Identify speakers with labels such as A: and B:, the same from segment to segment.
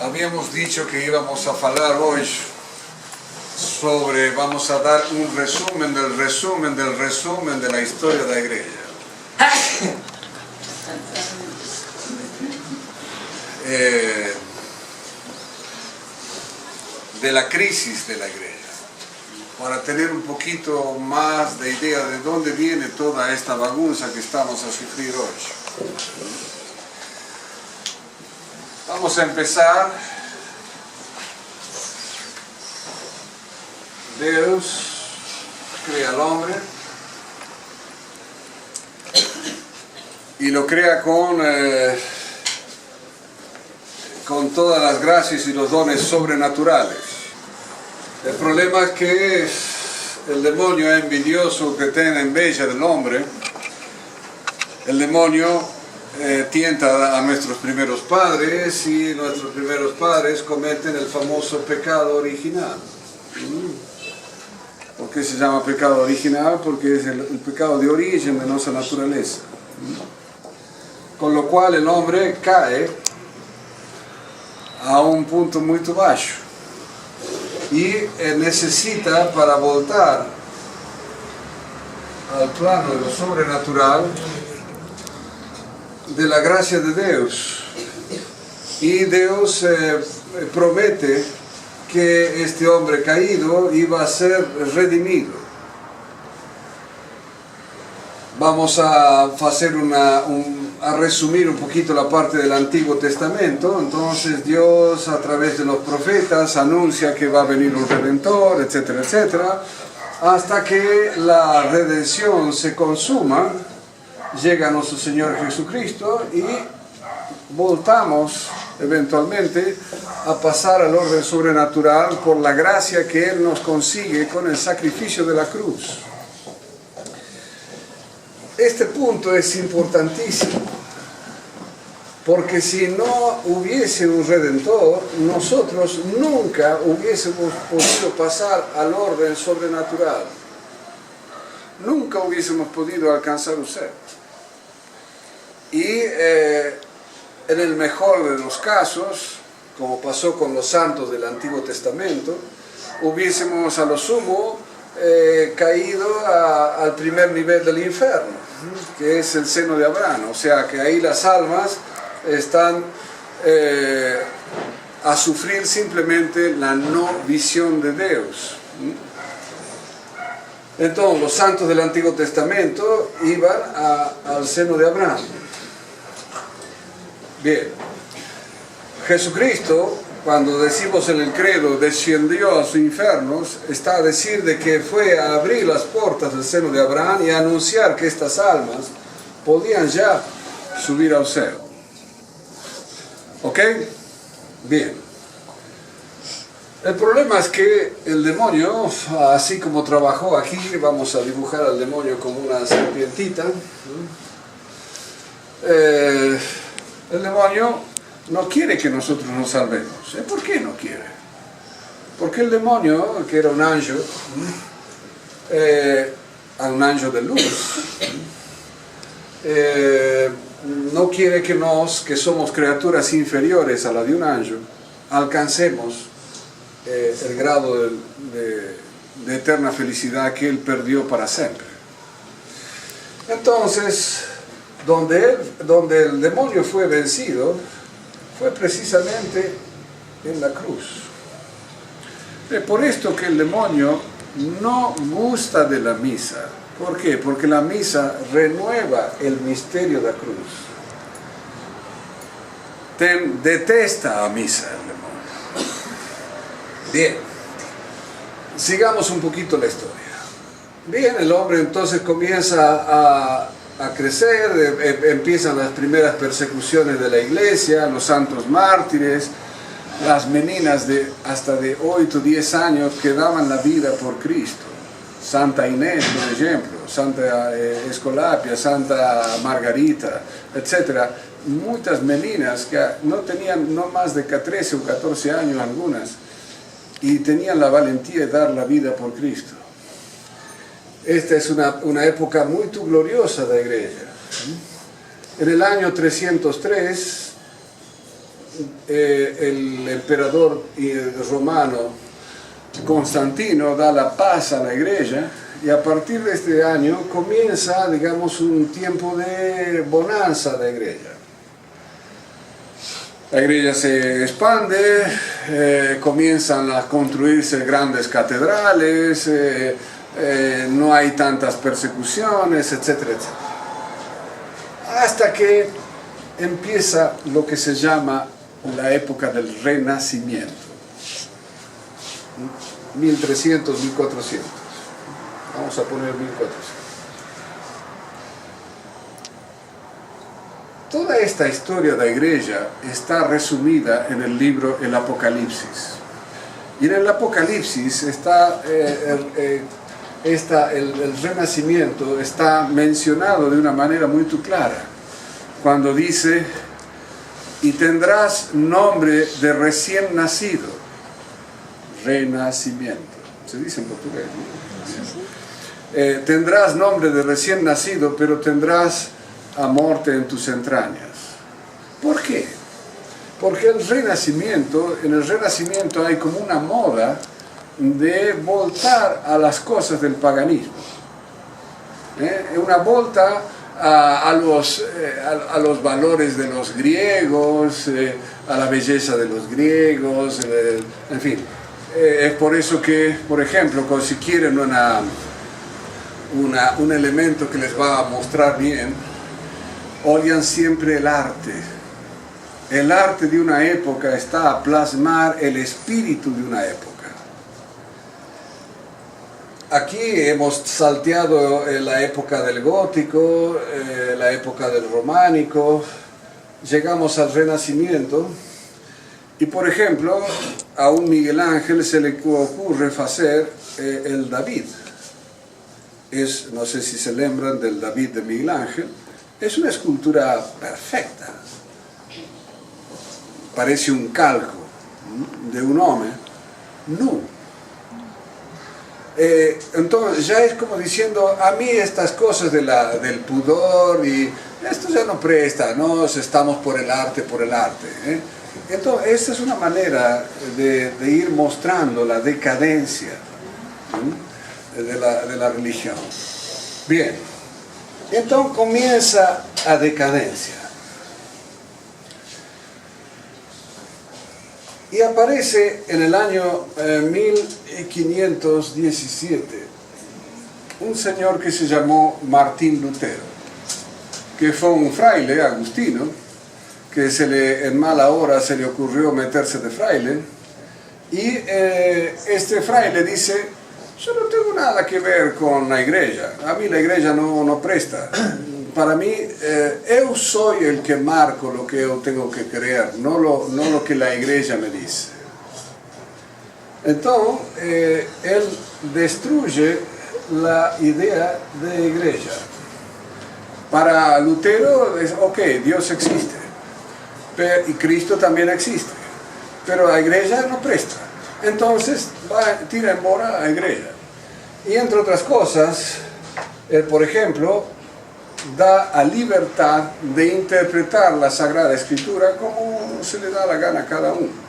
A: Habíamos dicho que íbamos a hablar hoy sobre, vamos a dar un resumen del resumen del resumen de la historia de la iglesia. De la crisis de la iglesia, para tener un poquito más de idea de dónde viene toda esta bagunza que estamos a sufrir hoy. Vamos a empezar. Dios crea al hombre y lo crea con todas las gracias y los dones sobrenaturales. El problema es que el demonio es envidioso, que tiene envidia del hombre. El demonio tienta a nuestros primeros padres y nuestros primeros padres cometen el famoso pecado original. ¿Por qué se llama pecado original? Porque es el pecado de origen de nuestra naturaleza. Con lo cual el hombre cae a un punto muy bajo y necesita, para voltar al plano de lo sobrenatural, de la gracia de Dios. Y Dios promete que este hombre caído iba a ser redimido. Vamos a hacer a resumir un poquito la parte del Antiguo Testamento. Entonces Dios, a través de los profetas, anuncia que va a venir un Redentor, etcétera, etcétera, hasta que la redención se consuma. Llega nuestro Señor Jesucristo y voltamos eventualmente a pasar al orden sobrenatural por la gracia que Él nos consigue con el sacrificio de la cruz. Este punto es importantísimo, porque si no hubiese un Redentor, nosotros nunca hubiésemos podido pasar al orden sobrenatural. Nunca hubiésemos podido alcanzar un ser. Y en el mejor de los casos, como pasó con los santos del Antiguo Testamento, hubiésemos a lo sumo caído al primer nivel del infierno, que es el seno de Abraham. O sea que ahí las almas están a sufrir simplemente la no visión de Dios. Entonces los santos del Antiguo Testamento iban al seno de Abraham. Bien, Jesucristo, cuando decimos en el credo, descendió a los infiernos, está a decir de que fue a abrir las puertas del seno de Abraham y a anunciar que estas almas podían ya subir al cielo. ¿Ok? Bien. El problema es que el demonio, así como trabajó aquí, vamos a dibujar al demonio como una serpientita. El demonio no quiere que nosotros nos salvemos. ¿Por qué no quiere? Porque el demonio, que era un ángel de luz, no quiere que somos criaturas inferiores a la de un ángel, alcancemos el grado de eterna felicidad que él perdió para siempre. Entonces, donde el demonio fue vencido, fue precisamente en la cruz. Por esto que el demonio no gusta de la misa. ¿Por qué? Porque la misa renueva el misterio de la cruz. Detesta a misa el demonio. Bien, sigamos un poquito la historia. Bien, el hombre entonces comienza a crecer, empiezan las primeras persecuciones de la iglesia, los santos mártires, las meninas hasta de 8 o 10 años que daban la vida por Cristo. Santa Inés, por ejemplo, Santa Escolapia, Santa Margarita, etc. Muchas meninas que no tenían no más de 13 o 14 años algunas, y tenían la valentía de dar la vida por Cristo. Esta es una época muy gloriosa de la iglesia. En el año 303 el emperador romano Constantino da la paz a la iglesia, y a partir de este año comienza, digamos, un tiempo de bonanza de la iglesia. La iglesia se expande, comienzan a construirse grandes catedrales, no hay tantas persecuciones, etcétera, etcétera. Hasta que empieza lo que se llama la época del Renacimiento. 1300, 1400. Vamos a poner 1400. Toda esta historia de la iglesia está resumida en el libro El Apocalipsis. Y en el Apocalipsis está el Renacimiento está mencionado de una manera muy clara. Cuando dice, y tendrás nombre de recién nacido. Renacimiento. Se dice en portugués, ¿no? Tendrás nombre de recién nacido, pero tendrás a muerte en tus entrañas. ¿Por qué? Porque en el Renacimiento hay como una moda de voltar a las cosas del paganismo. Una volta a los valores de los griegos, a la belleza de los griegos, en fin. Es por eso que, por ejemplo, si quieren un elemento que les va a mostrar bien, odian siempre el arte. El arte de una época está a plasmar el espíritu de una época. Aquí hemos salteado la época del gótico, la época del románico, llegamos al Renacimiento. Y por ejemplo, a un Miguel Ángel se le ocurre hacer el David. No sé si se lembran del David de Miguel Ángel. Es una escultura perfecta. Parece un calco de un hombre nu. Entonces ya es como diciendo, a mí estas cosas del pudor y esto ya no presta, ¿no? Estamos por el arte, Entonces, esta es una manera de ir mostrando la decadencia de la religión. Bien, entonces comienza la decadencia. Y aparece en el año 1517 un señor que se llamó Martín Lutero, que fue un fraile agustino, que en mala hora se le ocurrió meterse de fraile, y este fraile dice, yo no tengo nada que ver con la iglesia, a mí la iglesia no presta, para mí yo soy el que marco lo que yo tengo que creer, no lo que la iglesia me dice. Entonces él destruye la idea de iglesia. Para Lutero es, ok, Dios existe, y Cristo también existe, pero la iglesia no presta. Entonces tira en mora a la iglesia. Y entre otras cosas, por ejemplo, da a libertad de interpretar la Sagrada Escritura como se le da la gana a cada uno.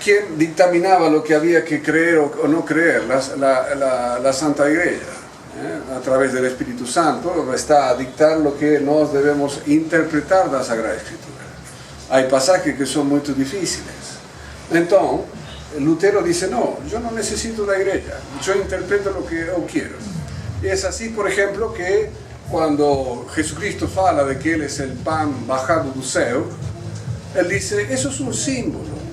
A: ¿Quién dictaminaba lo que había que creer o no creer? La Santa Iglesia. A través del Espíritu Santo está a dictar lo que nos debemos interpretar de la Sagrada Escritura. Hay pasajes que son muy difíciles. Entonces, Lutero dice, no, yo no necesito la iglesia, yo interpreto lo que yo quiero. Y es así, por ejemplo, que cuando Jesucristo fala de que Él es el pan bajado del cielo, Él dice, eso es un símbolo.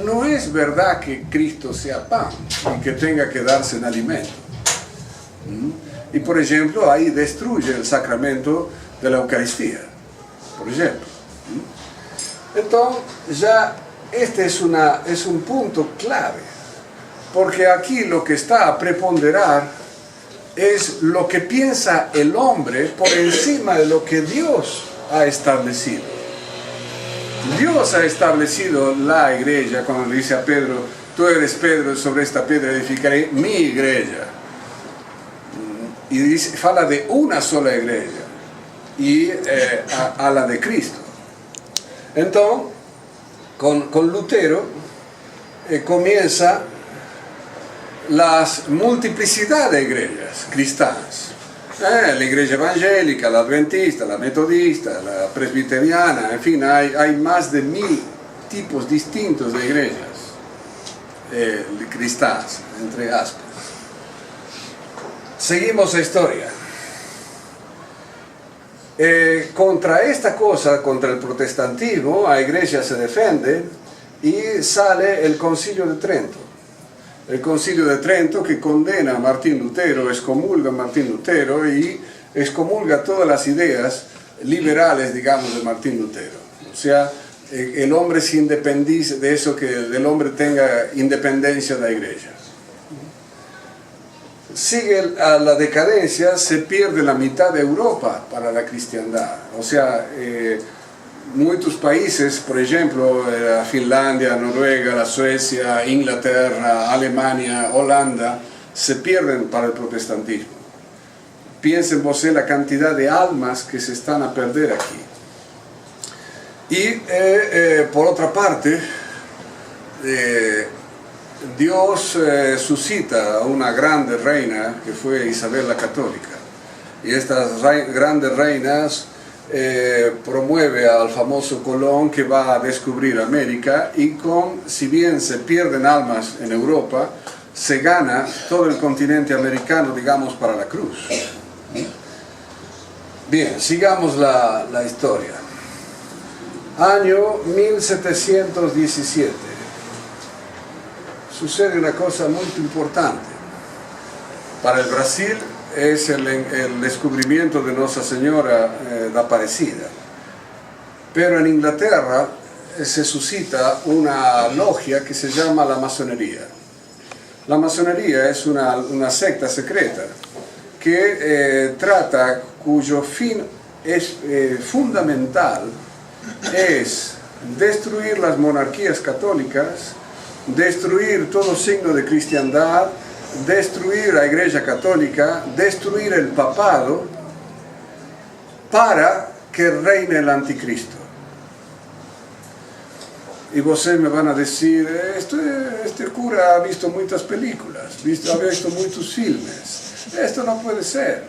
A: No es verdad que Cristo sea pan y que tenga que darse en alimento. Y por ejemplo, ahí destruye el sacramento de la Eucaristía, por ejemplo. Entonces, ya este es un punto clave, porque aquí lo que está a preponderar es lo que piensa el hombre por encima de lo que Dios ha establecido. Dios ha establecido la iglesia, cuando le dice a Pedro, tú eres Pedro, sobre esta piedra edificaré mi iglesia. Y dice, fala de una sola iglesia, y a la de Cristo. Entonces, con Lutero comienza la multiplicidad de iglesias cristianas. La iglesia evangélica, la adventista, la metodista, la presbiteriana, en fin, hay más de 1000 tipos distintos de iglesias cristianas, entre aspas. Seguimos la historia. Contra esta cosa, contra el protestantismo, la iglesia se defiende y sale el Concilio de Trento. El Concilio de Trento que condena a Martín Lutero, excomulga a Martín Lutero y excomulga todas las ideas liberales, digamos, de Martín Lutero. O sea, el hombre se independice de eso, que el hombre tenga independencia de la iglesia. Sigue a la decadencia, se pierde la mitad de Europa para la cristiandad. O sea, muchos países, por ejemplo, Finlandia, Noruega, la Suecia, Inglaterra, Alemania, Holanda, se pierden para el protestantismo. Piensen vos en la cantidad de almas que se están a perder aquí. Y por otra parte, Dios suscita a una grande reina que fue Isabel la Católica. Y estas grandes reinas promueve al famoso Colón, que va a descubrir América, y si bien se pierden almas en Europa, se gana todo el continente americano, digamos, para la cruz. Bien, sigamos la historia. Año 1717. Sucede una cosa muy importante. Para el Brasil es el descubrimiento de Nuestra Señora de Aparecida. Pero en Inglaterra se suscita una logia que se llama la masonería. La masonería es una secta secreta que cuyo fin es fundamental es destruir las monarquías católicas, destruir todo signo de cristiandad, destruir la Iglesia Católica, destruir el papado, para que reine el anticristo. Y ustedes me van a decir, este cura ha visto muchas películas, ha visto muchos filmes, esto no puede ser.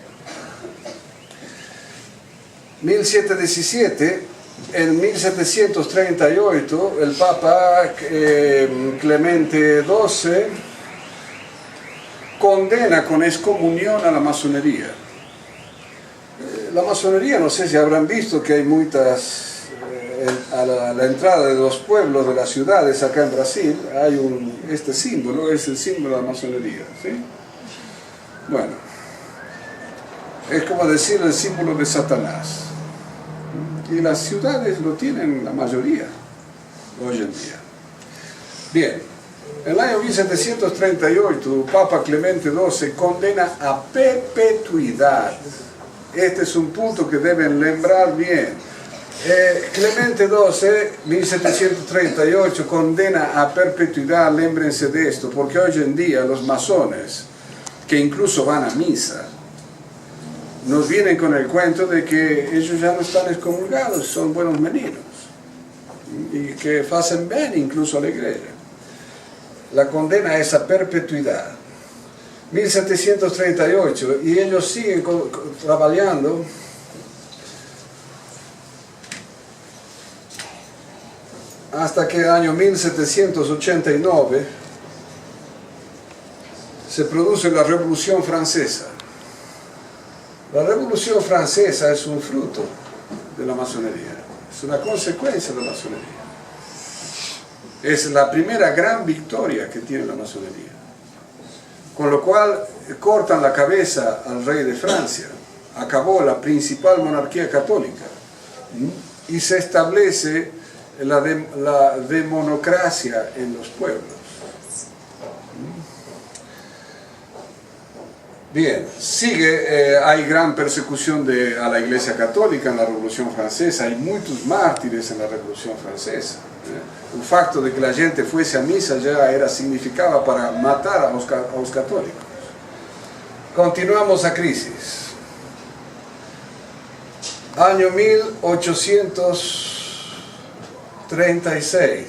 A: 1717. En 1738 el Papa Clemente XII condena con excomunión a la masonería. La masonería, no sé si habrán visto que hay muchas, a la entrada de los pueblos, de las ciudades acá en Brasil, hay este símbolo, es el símbolo de la masonería, ¿sí? Bueno, es como decir el símbolo de Satanás. Y las ciudades lo tienen la mayoría hoy en día. Bien, en el año 1738, Papa Clemente XII condena a perpetuidad. Este es un punto que deben lembrar bien. Clemente XII, 1738, condena a perpetuidad, lémbrense de esto, porque hoy en día los masones, que incluso van a misa, nos vienen con el cuento de que ellos ya no están excomulgados, son buenos meninos y que hacen bien incluso a la iglesia. La condena es a perpetuidad. 1738, y ellos siguen trabajando hasta que el año 1789 se produce la Revolución Francesa. La Revolución Francesa es un fruto de la masonería, es una consecuencia de la masonería. Es la primera gran victoria que tiene la masonería. Con lo cual cortan la cabeza al rey de Francia, acabó la principal monarquía católica y se establece la democracia en los pueblos. Bien, hay gran persecución a la Iglesia Católica en la Revolución Francesa, hay muchos mártires en la Revolución Francesa. El facto de que la gente fuese a misa ya significaba para matar a los católicos. Continuamos a crisis. Año 1800, 36.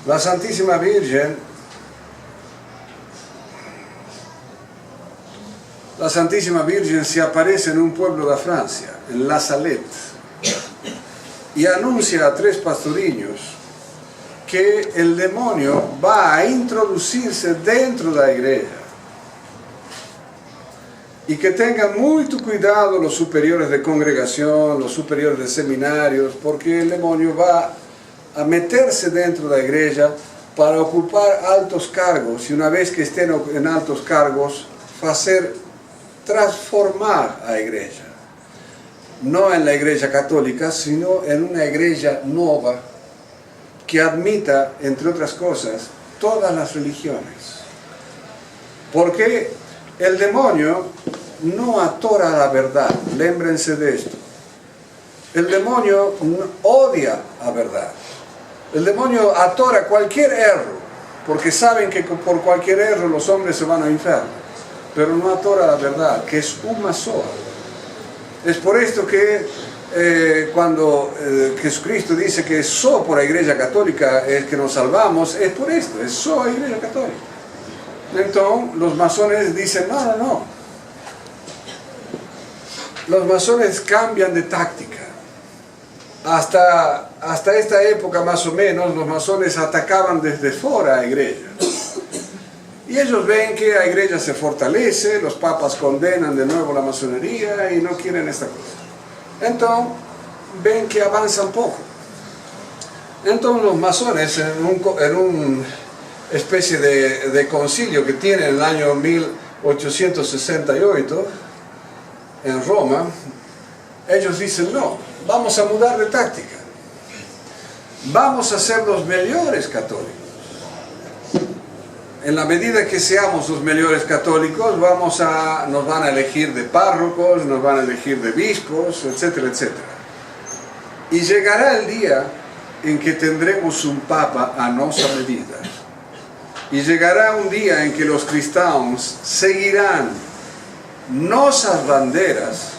A: La Santísima Virgen se aparece en un pueblo de Francia, en La Salette, y anuncia a 3 pastoriños que el demonio va a introducirse dentro de la iglesia y que tengan mucho cuidado los superiores de congregación, los superiores de seminarios, porque el demonio va a meterse dentro de la iglesia para ocupar altos cargos, y una vez que estén en altos cargos, transformar a la iglesia. No en la iglesia católica, sino en una iglesia nueva que admita, entre otras cosas, todas las religiones. Porque el demonio no atora la verdad, lémbrense de esto. El demonio odia la verdad. El demonio atora cualquier error, porque saben que por cualquier error los hombres se van al infierno. Pero no atora la verdad, que es una sola. Es por esto que cuando Jesucristo dice que es solo por la Iglesia Católica es que nos salvamos, es por esto, es solo la Iglesia Católica. Entonces los masones dicen, no. Los masones cambian de táctica. Hasta esta época más o menos los masones atacaban desde fuera a la Iglesia. Y ellos ven que la iglesia se fortalece, los papas condenan de nuevo la masonería y no quieren esta cosa. Entonces, ven que avanzan poco. Entonces los masones, en una especie de concilio que tienen en el año 1868, en Roma, ellos dicen, no, vamos a mudar de táctica. Vamos a ser los mejores católicos. En la medida que seamos los mejores católicos, nos van a elegir de párrocos, nos van a elegir de obispos, etcétera, etcétera. Y llegará el día en que tendremos un papa a nuestra medida. Y llegará un día en que los cristianos seguirán nuestras banderas,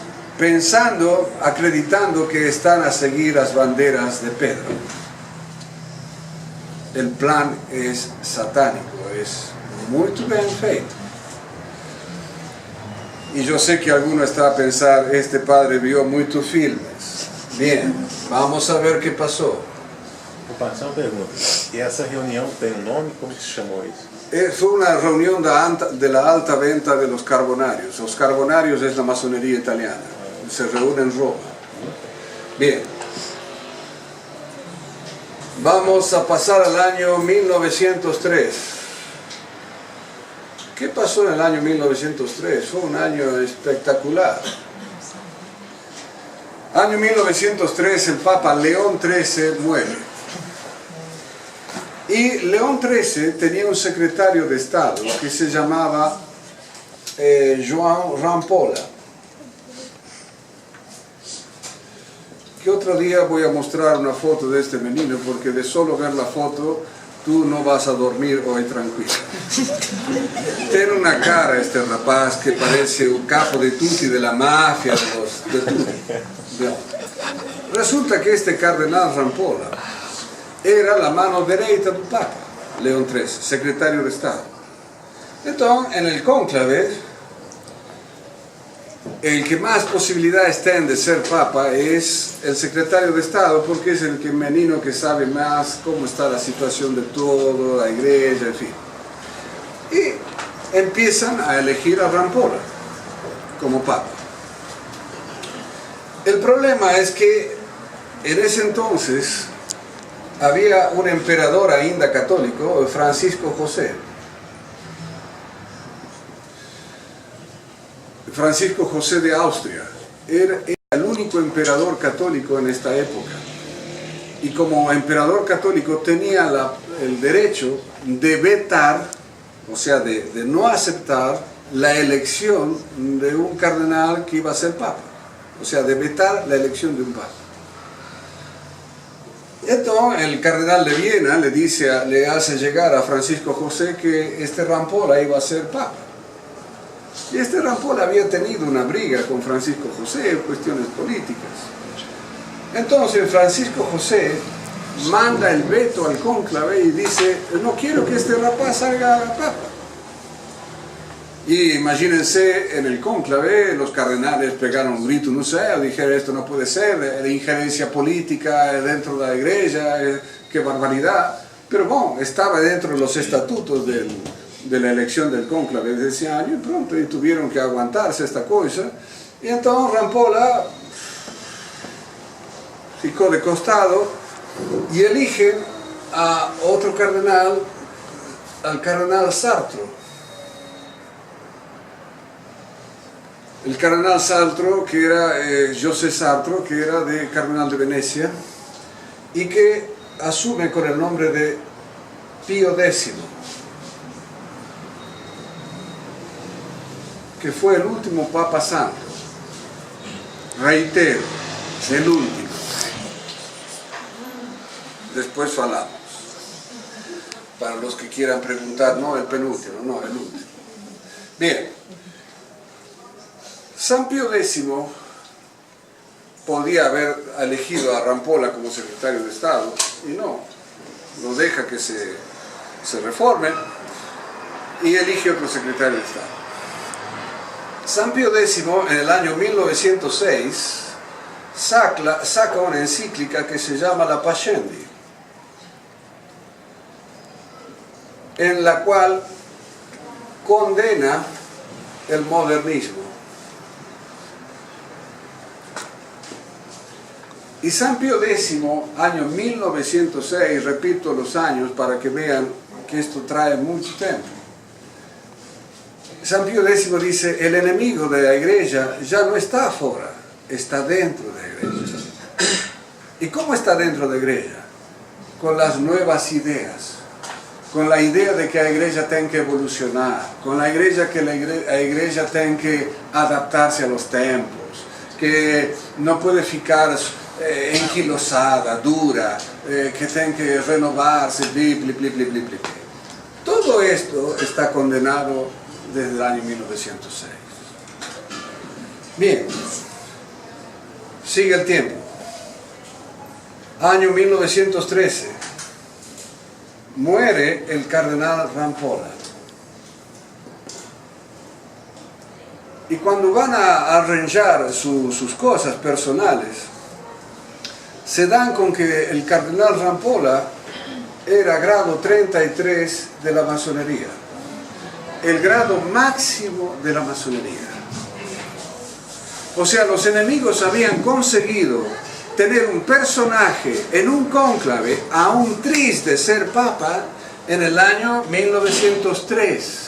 A: acreditando que están a seguir las banderas de Pedro. El plan es satánico, es muy bien feito. Y yo sé que alguno está a pensar, este padre vio muchos filmes. Bien, vamos a ver qué pasó.
B: Opa, só uma pergunta. E essa reunião tem um nome? Como se chamou isso?
A: Fue una reunión de la alta venta de los carbonarios. Los carbonarios es la masonería italiana. Se reúne en Roma. Bien. Vamos a pasar al año 1903. ¿Qué pasó en el año 1903? Fue un año espectacular. Año 1903 el Papa León XIII muere. Y León XIII tenía un secretario de Estado que se llamaba Joan Rampolla. Que otro día voy a mostrar una foto de este menino, porque de solo ver la foto tú no vas a dormir hoy tranquilo. Tiene una cara este rapaz que parece un capo de tutti de la mafia de tutti. Resulta que este cardenal Rampolla era la mano derecha del Papa León XIII, secretario de Estado. Entonces, en el cónclave, el que más posibilidades tiene de ser papa es el secretario de Estado, porque es el menino que sabe más cómo está la situación de todo, la iglesia, en fin. Y empiezan a elegir a Rampolla como papa. El problema es que en ese entonces había un emperador ainda católico, Francisco José. Francisco José de Austria era el único emperador católico en esta época, y como emperador católico tenía el derecho de vetar, o sea de no aceptar la elección de un cardenal que iba a ser papa, o sea de vetar la elección de un papa. Entonces el cardenal de Viena le hace llegar a Francisco José que este Rampolla iba a ser papa. Y este Rampolla había tenido una briga con Francisco José en cuestiones políticas. Entonces Francisco José manda el veto al cónclave y dice, no quiero que este rapaz salga papa. Y imagínense, en el cónclave los cardenales pegaron un grito, no sé, dijeron esto no puede ser, la injerencia política dentro de la iglesia, qué barbaridad. Pero bueno, estaba dentro de los estatutos de la elección del cónclave de ese año, y pronto y tuvieron que aguantarse esta cosa. Y entonces Rampolla ficó de costado y eligen a otro cardenal, al cardenal Sartro. El cardenal Sartro, que era José Sartro, que era cardenal de Venecia, y que asume con el nombre de Pío X, que fue el último Papa Santo. Reitero, el último. Después hablamos. Para los que quieran preguntar, no el penúltimo, no el último. Bien. San Pío X podía haber elegido a Rampolla como secretario de Estado y no deja que se reforme y elige otro secretario de Estado. San Pío X en el año 1906 saca una encíclica que se llama La Pascendi, en la cual condena el modernismo. Y San Pío X, año 1906, repito los años para que vean que esto trae mucho tiempo. San Pío X dice, el enemigo de la iglesia ya no está afuera, está dentro de la iglesia. ¿Y cómo está dentro de la iglesia? Con las nuevas ideas, con la idea de que la iglesia tiene que evolucionar, con la idea que la iglesia tiene que adaptarse a los tiempos, que no puede ficar enquilosada, dura, que tiene que renovarse, Todo esto está condenado desde el año 1906. Bien, sigue el tiempo. Año 1913, muere el cardenal Rampolla. Y cuando van a arreglar sus cosas personales, se dan con que el cardenal Rampolla era grado 33 de la masonería, el grado máximo de la masonería. O sea, los enemigos habían conseguido tener un personaje en un cónclave a un tris de ser papa en el año 1903.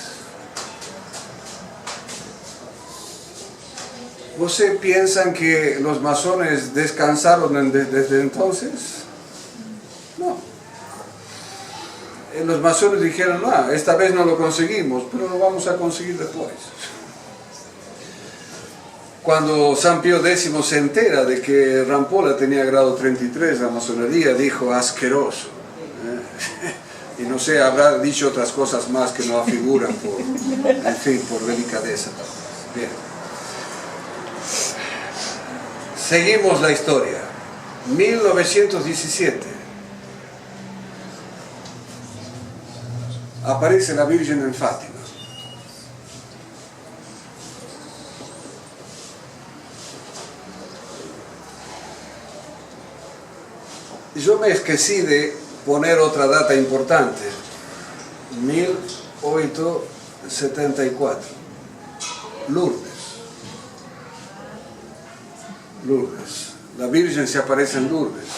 A: ¿Ustedes piensan que los masones descansaron desde entonces? No. Los masones dijeron, no, esta vez no lo conseguimos, pero lo vamos a conseguir después. Cuando San Pío X se entera de que Rampolla tenía grado 33 en la masonería, dijo, asqueroso. Y no sé, habrá dicho otras cosas más que no afiguran por delicadeza. Bien. Seguimos la historia. 1917. Aparece la Virgen en Fátima. Yo me esquecí de poner otra data importante. 1874. Lourdes. La Virgen se aparece en Lourdes.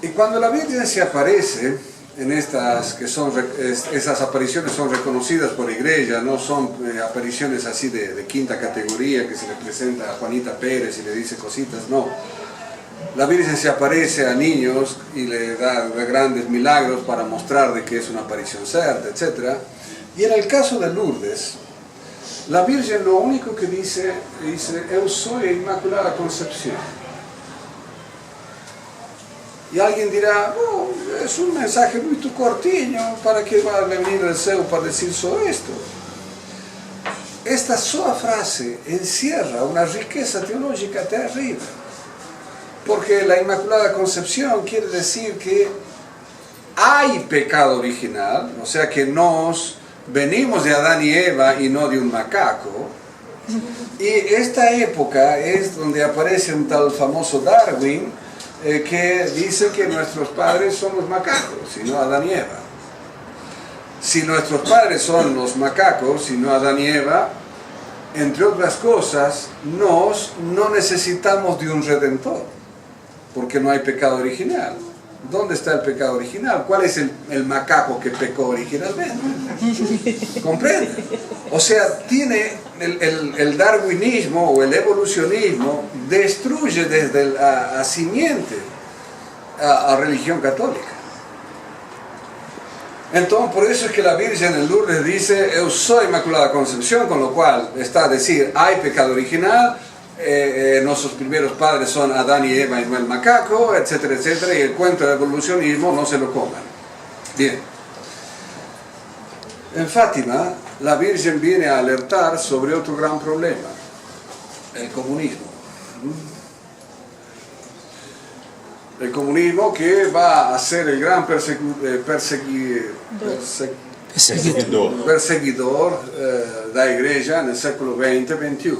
A: Y cuando la Virgen se aparece, en estas que son, esas apariciones son reconocidas por la iglesia, no son apariciones así de quinta categoría que se le presenta a Juanita Pérez y le dice cositas, no. La Virgen se aparece a niños y le da grandes milagros para mostrar de que es una aparición cierta, etc. Y en el caso de Lourdes, la Virgen lo único que dice, yo soy Inmaculada Concepción. Y alguien dirá, oh, es un mensaje muy cortiño, ¿para qué va a venir el céu para decir sobre esto? Esta sola frase encierra una riqueza teológica terrible. Porque la Inmaculada Concepción quiere decir que hay pecado original, o sea que nos venimos de Adán y Eva y no de un macaco. Y esta época es donde aparece un tal famoso Darwin que dice que nuestros padres son los macacos y no Adán y Eva. Si nuestros padres son los macacos y no Adán y Eva, entre otras cosas, no necesitamos de un redentor, porque no hay pecado original. ¿Dónde está el pecado original? ¿Cuál es el macaco que pecó originalmente? ¿Comprende? O sea, tiene el darwinismo o el evolucionismo destruye desde la simiente a religión católica. Entonces, por eso es que la Virgen en Lourdes dice, yo soy Inmaculada Concepción, con lo cual está a decir, hay pecado original, nuestros primeros padres son Adán y Eva y no el macaco, etcétera, etcétera, y el cuento del evolucionismo no se lo coman. Bien. En Fátima, la Virgen viene a alertar sobre otro gran problema, el comunismo. El comunismo que va a ser el gran perseguidor de la Iglesia en el século XX-XXI.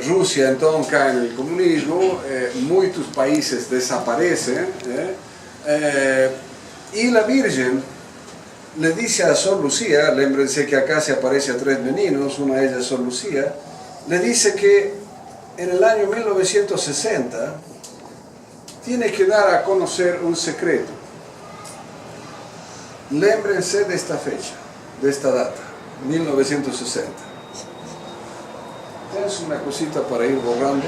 A: Rusia entonces cae en el comunismo, muchos países desaparecen, y la Virgen le dice a Sor Lucía, lémbrense que acá se aparece a tres meninos, una de ellas es Sor Lucía, le dice que en el año 1960 tiene que dar a conocer un secreto. Lémbrense de esta fecha, de esta data, 1960. Es una cosita para ir borrando.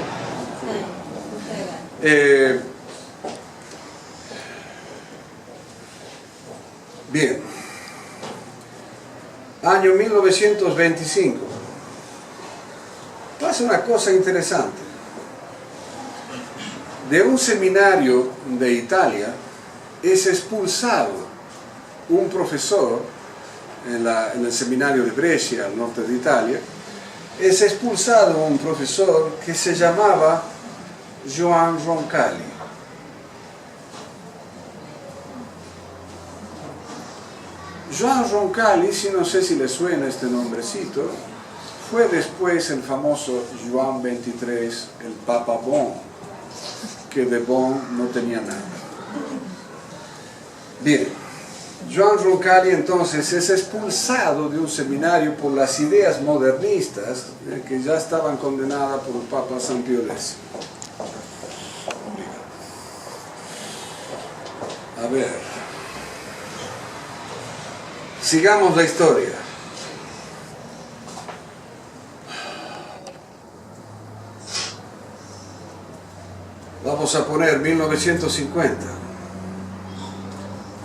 A: Bien. Año 1925. Pasa una cosa interesante. De un seminario de Italia es expulsado un profesor en el seminario de Brescia, al norte de Italia. Es expulsado un profesor que se llamaba Joan Roncalli. Joan Roncalli, si no sé si le suena este nombrecito, fue después el famoso Juan XXIII, el Papa Bon, que de Bon no tenía nada. Bien, Joan Roncalli entonces es expulsado de un seminario por las ideas modernistas que ya estaban condenadas por el Papa San Pío X. A ver, sigamos la historia. Vamos a poner 1950.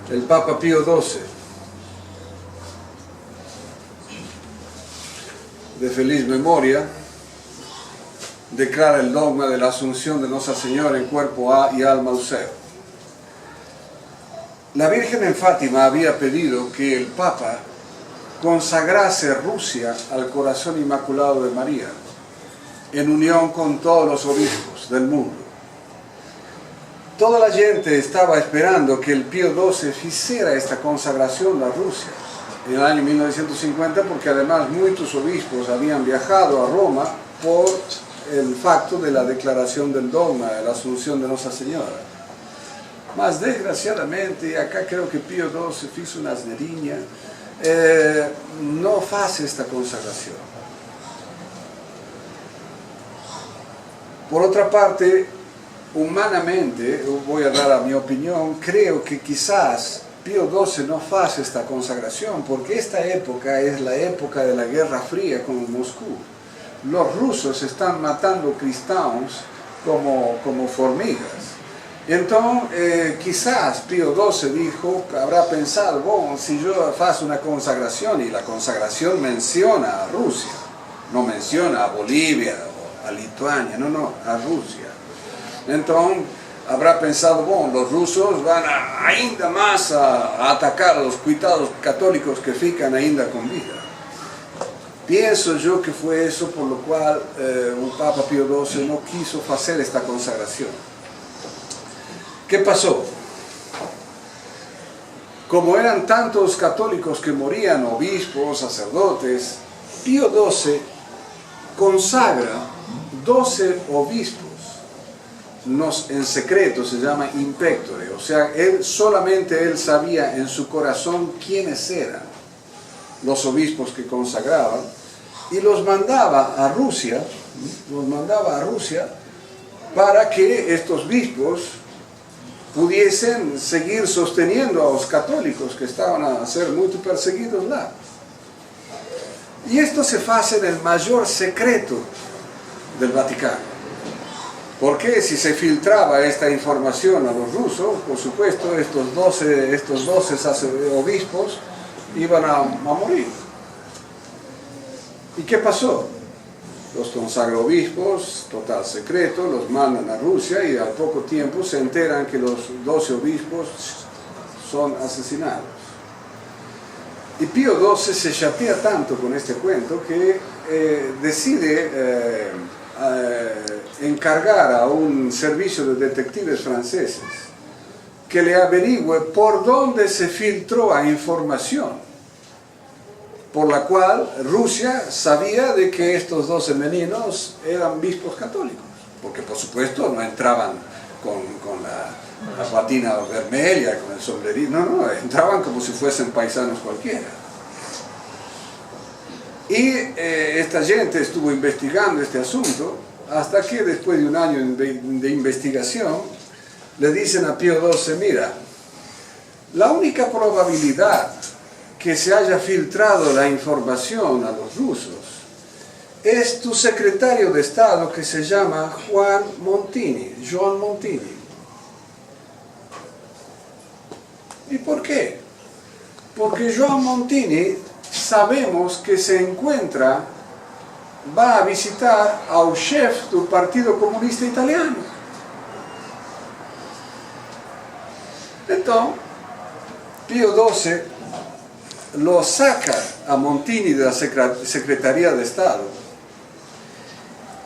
A: El Papa Pío XII, de feliz memoria, declara el dogma de la Asunción de Nuestra Señora en cuerpo y alma al cielo. La Virgen en Fátima había pedido que el Papa consagrase Rusia al corazón inmaculado de María, en unión con todos los obispos del mundo. Toda la gente estaba esperando que el Pío XII hiciera esta consagración a Rusia en el año 1950, porque además muchos obispos habían viajado a Roma por el facto de la declaración del dogma de la Asunción de Nuestra Señora. Mas desgraciadamente, acá creo que Pío XII hizo una asneriña, no hace esta consagración. Por otra parte, humanamente, voy a dar a mi opinión, creo que quizás Pío XII no hace esta consagración porque esta época es la época de la Guerra Fría con Moscú. Los rusos están matando cristianos como formigas. Entonces, quizás Pío XII dijo, habrá pensado, bueno, si yo hago una consagración, y la consagración menciona a Rusia, no menciona a Bolivia o a Lituania, no, a Rusia. Entonces, habrá pensado, bueno, los rusos van ainda más a atacar a los cuitados católicos que fican ainda con vida. Pienso yo que fue eso por lo cual un Papa Pío XII no quiso hacer esta consagración. ¿Qué pasó? Como eran tantos católicos que morían, obispos, sacerdotes, Pío XII consagra 12 obispos, en secreto, se llama in pectore, o sea, solamente él sabía en su corazón quiénes eran los obispos que consagraban, y los mandaba a Rusia para que estos obispos pudiesen seguir sosteniendo a los católicos que estaban a ser muy perseguidos lá. Y esto se hace en el mayor secreto del Vaticano. Porque si se filtraba esta información a los rusos, por supuesto, estos 12 obispos iban a morir. ¿Y qué pasó? Los consagra obispos, total secreto, los mandan a Rusia y al poco tiempo se enteran que los 12 obispos son asesinados. Y Pío XII se chatea tanto con este cuento que decide encargar a un servicio de detectives franceses que le averigüe por dónde se filtró la información por la cual Rusia sabía de que estos 12 meninos eran obispos católicos, porque por supuesto no entraban con la patina vermelha, con el sombrerito, no, entraban como si fuesen paisanos cualquiera. Y esta gente estuvo investigando este asunto hasta que después de un año de investigación le dicen a Pío XII, mira, la única probabilidad que se haya filtrado la información a los rusos es tu secretario de Estado que se llama Joan Montini. ¿Y por qué? Porque Joan Montini sabemos que va a visitar al chef del Partido Comunista Italiano. Entonces, Pío XII lo saca a Montini de la Secretaría de Estado.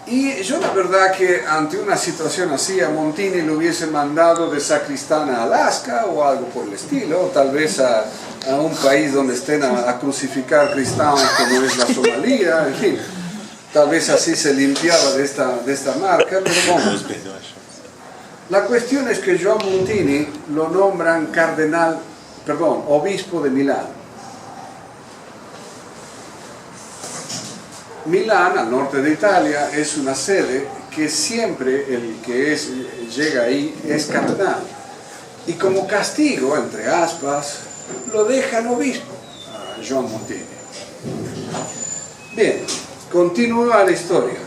A: Y yo la verdad que ante una situación así a Montini lo hubiese mandado de sacristán a Alaska o algo por el estilo, o tal vez a un país donde estén a crucificar cristianos como es la Somalia, en fin. Tal vez así se limpiaba de esta marca, pero bueno. La cuestión es que Joan Montini lo nombran obispo de Milán. Milán, al norte de Italia, es una sede que siempre el que llega ahí es cardenal. Y como castigo, entre aspas, lo dejan obispo a Joan Montini. Bien, continúa la historia.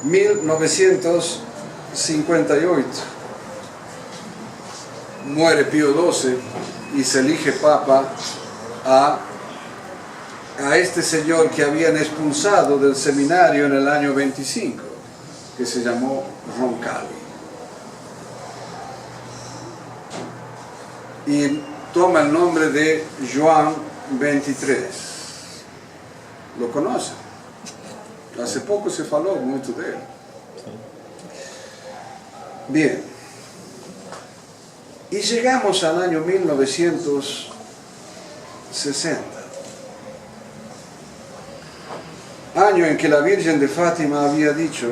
A: 1958, muere Pío XII y se elige papa a este señor que habían expulsado del seminario en el año 25, que se llamó Roncalli. Y toma el nombre de Joan XXIII. ¿Lo conocen? Hace poco se habló mucho de él. Bien. Y llegamos al año 1960. Año en que la Virgen de Fátima había dicho,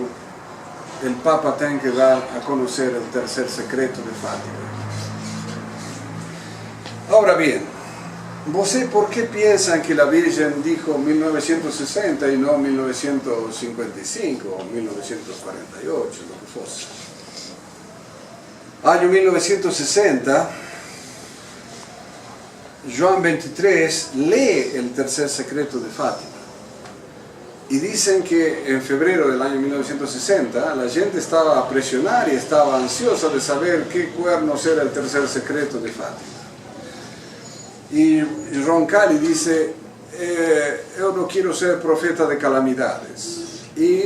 A: el Papa tiene que dar a conocer el tercer secreto de Fátima. Ahora bien, ¿vosotros por qué piensan que la Virgen dijo 1960 y no 1955 o 1948, lo que fuese? Año 1960, Joan XXIII lee el tercer secreto de Fátima. Y dicen que en febrero del año 1960 la gente estaba a presionar y estaba ansiosa de saber qué cuernos era el tercer secreto de Fátima. Y Roncalli dice, yo no quiero ser profeta de calamidades. Y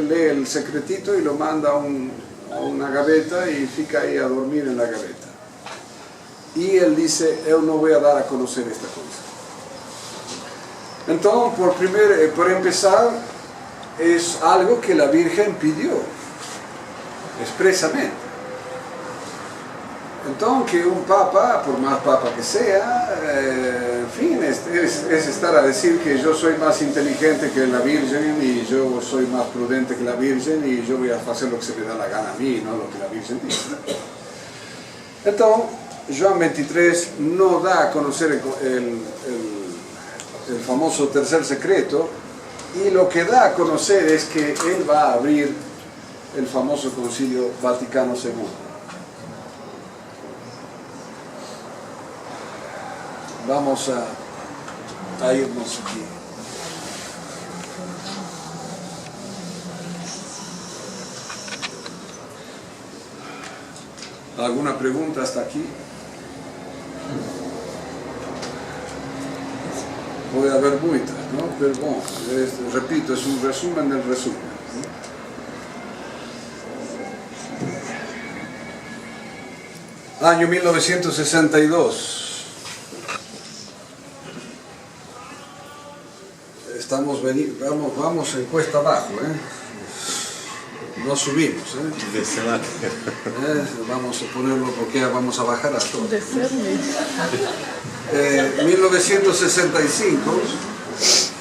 A: lee el secretito y lo manda a una gaveta y fica ahí a dormir en la gaveta. Y él dice, yo no voy a dar a conocer esta cosa. Entonces, por empezar, es algo que la Virgen pidió expresamente. Entonces, que un papa, por más papa que sea, en fin, es estar a decir que yo soy más inteligente que la Virgen y yo soy más prudente que la Virgen y yo voy a hacer lo que se me da la gana a mí, no lo que la Virgen dice. Entonces, Juan 23 no da a conocer el famoso tercer secreto, y lo que da a conocer es que él va a abrir el famoso Concilio Vaticano II. Vamos a irnos aquí. ¿Alguna pregunta hasta aquí? Puede haber muchas, ¿no? Pero bueno, repito, es un resumen del resumen, ¿no? Año 1962. Vamos en cuesta abajo, no subimos, vamos a ponerlo porque vamos a bajar a todo. 1965,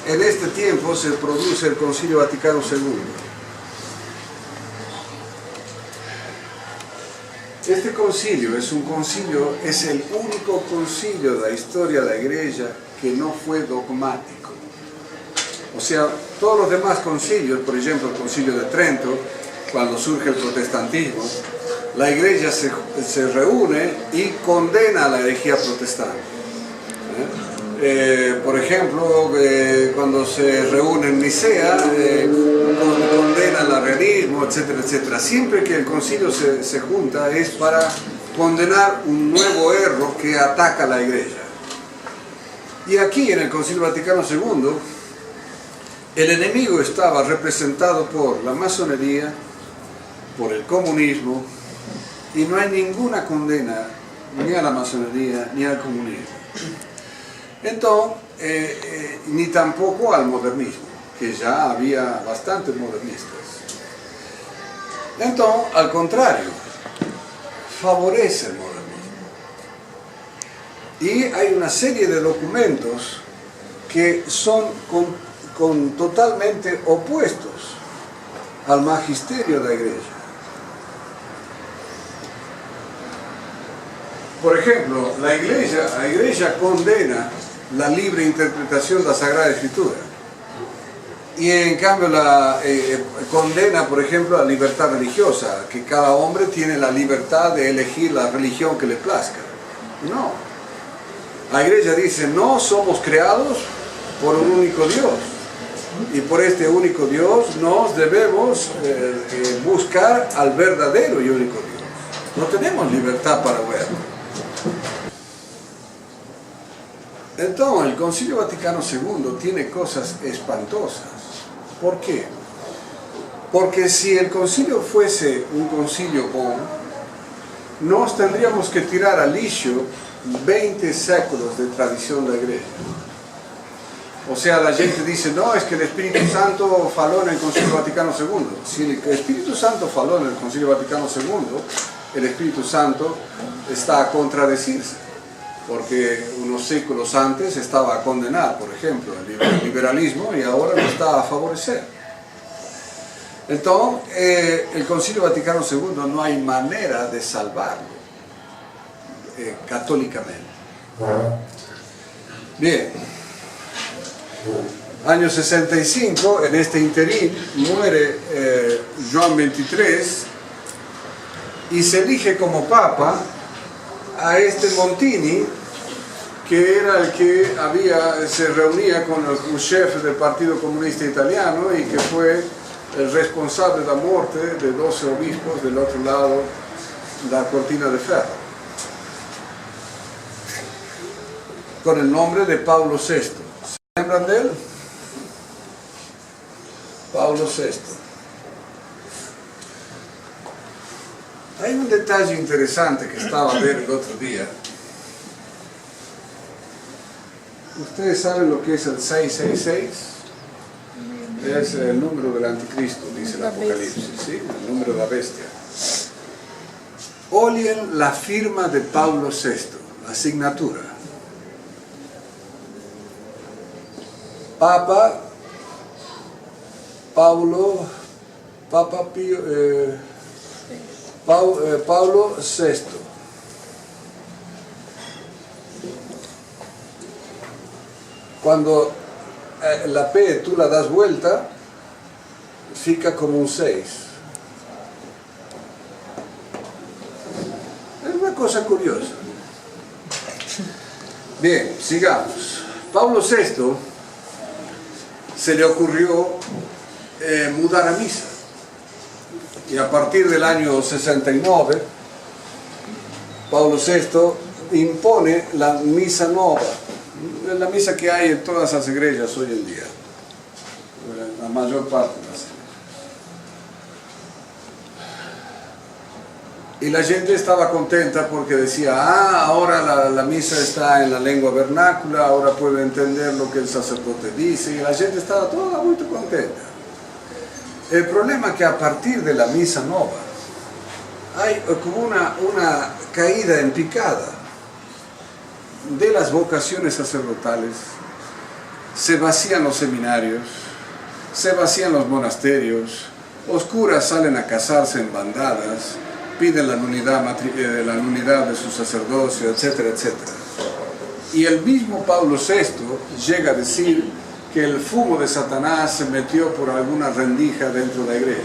A: en este tiempo se produce el Concilio Vaticano II. Este concilio es el único concilio de la historia de la Iglesia que no fue dogmático. O sea, todos los demás concilios, por ejemplo el Concilio de Trento, cuando surge el protestantismo, la Iglesia se reúne y condena a la herejía protestante. Por ejemplo, cuando se reúne en Nicea, condena el arrianismo, etcétera, etcétera. Siempre que el concilio se junta es para condenar un nuevo error que ataca a la Iglesia. Y aquí en el Concilio Vaticano II, el enemigo estaba representado por la masonería, por el comunismo, y no hay ninguna condena ni a la masonería ni al comunismo. Entonces, ni tampoco al modernismo, que ya había bastantes modernistas. Entonces, al contrario, favorece el modernismo. Y hay una serie de documentos que son totalmente opuestos al magisterio de la Iglesia. Por ejemplo, la Iglesia condena la libre interpretación de la Sagrada Escritura y en cambio condena, por ejemplo, la libertad religiosa, que cada hombre tiene la libertad de elegir la religión que le plazca. No, la Iglesia dice, no somos creados por un único Dios. Y por este único Dios nos debemos buscar al verdadero y único Dios. No tenemos libertad para ver. Entonces, el Concilio Vaticano II tiene cosas espantosas. ¿Por qué? Porque si el concilio fuese un concilio bueno, nos tendríamos que tirar al licio 20 séculos de tradición de la Iglesia. O sea, la gente dice, no, es que el Espíritu Santo faló en el Concilio Vaticano II. Si el Espíritu Santo faló en el Concilio Vaticano II, el Espíritu Santo está a contradecirse, porque unos séculos antes estaba a condenar, por ejemplo, el liberalismo y ahora lo está a favorecer. Entonces, el Concilio Vaticano II no hay manera de salvarlo católicamente. Bien. Año 65, en este interín, muere Juan 23 y se elige como papa a este Montini, que era el que se reunía con un jefe del Partido Comunista Italiano y que fue el responsable de la muerte de 12 obispos del otro lado de la cortina de ferro, con el nombre de Pablo VI. ¿Se acuerdan de él? Pablo VI. Hay un detalle interesante que estaba a ver el otro día. Ustedes saben lo que es el 666. Es el número del anticristo, dice el Apocalipsis, ¿sí? El número de la bestia. Olien la firma de Pablo VI, la asignatura. Papa Paulo VI. Cuando la P tú la das vuelta, fica como un 6. Es una cosa curiosa. Bien, sigamos. Pablo VI se le ocurrió mudar a misa. Y a partir del año 69, Pablo VI impone la misa nueva. La misa que hay en todas las iglesias hoy en día, la mayor parte de las iglesias. Y la gente estaba contenta porque decía, ahora la misa está en la lengua vernácula, ahora puedo entender lo que el sacerdote dice, y la gente estaba toda muy contenta. El problema es que a partir de la misa nueva hay como una caída en picada de las vocaciones sacerdotales. Se vacían los seminarios, se vacían los monasterios, los curas salen a casarse en bandadas, piden la nulidad de su sacerdocio, etcétera, etcétera. Y el mismo Pablo VI llega a decir que el fumo de Satanás se metió por alguna rendija dentro de la iglesia.